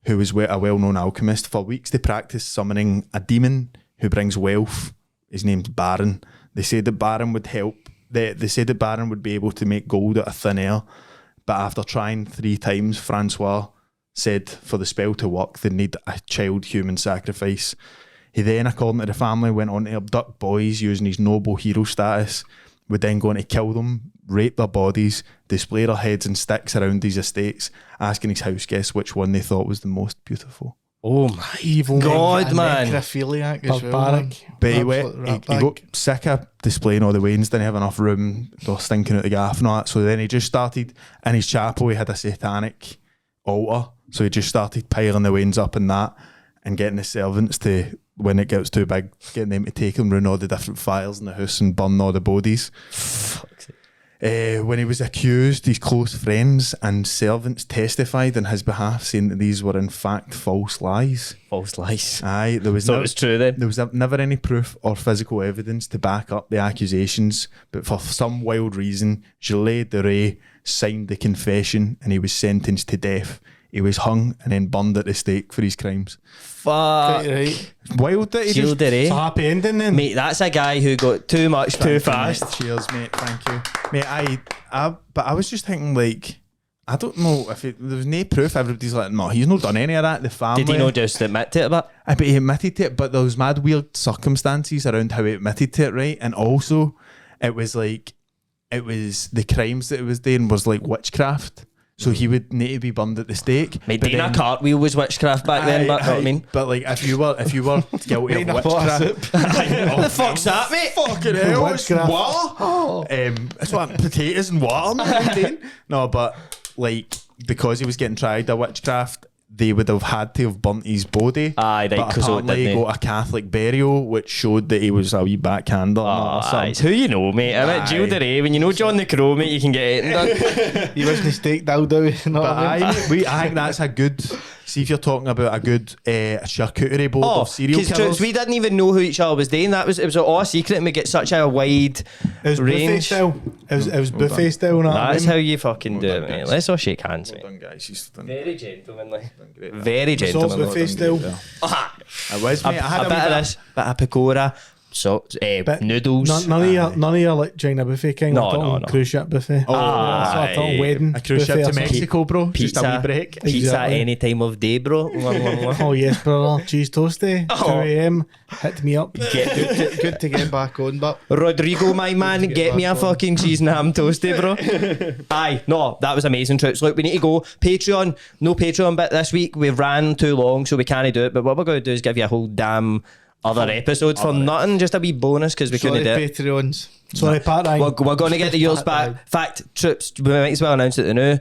Speaker 6: who was a well-known alchemist. For weeks they practiced summoning a demon who brings wealth. His name's Baron. They said that Baron would help. They said that Baron would be able to make gold out of thin air. But after trying 3 times, Francois said for the spell to work, they need a child human sacrifice. He then, according to the family, went on to abduct boys using his noble hero status, would then go on to kill them, rape their bodies, display their heads and sticks around his estates, asking his house guests which one they thought was the most beautiful.
Speaker 2: Oh my evil God, man.
Speaker 3: Necrophiliac as well, man.
Speaker 6: But he got sick of displaying all the wains, didn't have enough room, they were stinking out the gaff and all that. So then he just started, in his chapel he had a satanic altar, so he just started piling the wains up in that and getting the servants to, when it gets too big, getting them to take them round all the different fires in the house and burn all the bodies. When he was accused, his close friends and servants testified on his behalf, saying that these were in fact false lies.
Speaker 2: False lies.
Speaker 6: Aye, there was
Speaker 2: so it was true then.
Speaker 6: There was never any proof or physical evidence to back up the accusations, but for some wild reason, Gilles de Rais signed the confession and he was sentenced to death. He was hung and then burned at the stake for his crimes.
Speaker 2: Fuck.
Speaker 3: Right.
Speaker 6: Wild that he
Speaker 2: Gilles de Rais.
Speaker 4: It's a happy ending then.
Speaker 2: Mate, that's a guy who got too much too fast.
Speaker 6: Mate. Cheers, mate. Thank you. Mate, but I was just thinking, like, I don't know if there was no proof. Everybody's like, no, he's not done any of that. The family.
Speaker 2: Did he not just admit to it a bit?
Speaker 6: But he admitted to it, but there was mad weird circumstances around how he admitted to it, right? And also, it was the crimes that he was doing was like witchcraft. So he would need to be burned at the stake.
Speaker 2: Mate, doing a cartwheel was witchcraft back then, but you know what I mean?
Speaker 6: But like, if you were guilty of witchcraft,
Speaker 2: what the fuck's that, mate?
Speaker 6: Fucking hell, it's water. It's what potatoes and water, man. No, but like, because he was getting tried of witchcraft, they would have had to have burnt his body.
Speaker 2: Aye, right,
Speaker 6: but apparently he got a Catholic burial, which showed that he was a wee backhander.
Speaker 2: Aye, it's who you know, mate. I bet Gilles de Rais, when you know John the Crow, mate, you can get it done.
Speaker 3: He wasn't steak dildo, you know what I mean?
Speaker 6: I think that's a good See if you're talking about a good charcuterie board of serial
Speaker 2: because
Speaker 6: killers.
Speaker 2: we didn't even know who each other was doing. It was all a secret, and we get such a wide
Speaker 4: It was buffet
Speaker 2: range.
Speaker 4: style. It was buffet style.
Speaker 2: That's how you fucking do it, mate. Let's all shake hands, mate.
Speaker 6: Well done, guys. She's done
Speaker 2: Very gentlemanly.
Speaker 6: great.
Speaker 2: Very
Speaker 4: It's all
Speaker 2: gentlemanly.
Speaker 4: buffet style.
Speaker 6: It was, mate. I had
Speaker 2: A bit of this, bit of pakora, noodles.
Speaker 4: None of your like China buffet kind.
Speaker 2: No,
Speaker 4: I'm talking
Speaker 2: no.
Speaker 4: cruise ship buffet.
Speaker 6: Oh,
Speaker 4: that's what I'm talking, wedding
Speaker 6: a cruise ship
Speaker 4: buffet
Speaker 6: to
Speaker 4: or something.
Speaker 6: Mexico, bro. Just a
Speaker 2: Pizza,
Speaker 6: wee break.
Speaker 2: pizza
Speaker 4: Exactly.
Speaker 2: any time of day, bro.
Speaker 4: Oh yes, brother. Cheese toasty.
Speaker 2: Oh.
Speaker 4: 2 a.m. Hit me up.
Speaker 3: Good to get back on, but
Speaker 2: Rodrigo, my man, get me a fucking cheese and ham toasty, bro. Aye, no, that was amazing, Trips. Look, we need to go. Patreon, no Patreon bit this week. We've ran too long, so we can't do it. But what we're going to do is give you a whole damn other episode for nothing, just a wee bonus because we couldn't do it.
Speaker 3: Patreons.
Speaker 4: Sorry, Pat.
Speaker 2: We're going to get the Ewart back. In fact, Trips, we might as well announce it now.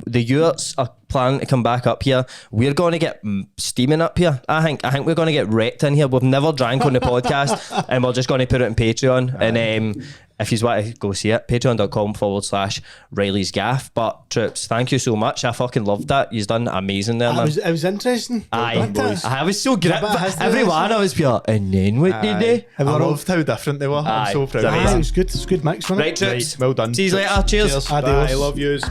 Speaker 2: The Ewarts are planning to come back up here. We're going to get steaming up here. I think we're going to get wrecked in here. We've never drank on the podcast, and we're just going to put it on Patreon. And if you want to go see it, patreon.com/Riley's Gaff. But Trips, thank you so much. I fucking loved that. You've done amazing there, man.
Speaker 4: It was interesting.
Speaker 2: Aye,
Speaker 4: Boys.
Speaker 2: I was so great.
Speaker 4: bit of history
Speaker 2: Everyone, I was pure. And then what did they?
Speaker 6: I loved how different they were.
Speaker 2: Aye,
Speaker 6: I'm so proud
Speaker 2: it's
Speaker 6: of
Speaker 2: amazing.
Speaker 6: them.
Speaker 4: It was good. It's good mix, wasn't it?
Speaker 2: Right, Trips.
Speaker 6: Well done.
Speaker 2: See you later. Cheers.
Speaker 4: Adios.
Speaker 6: I love yous.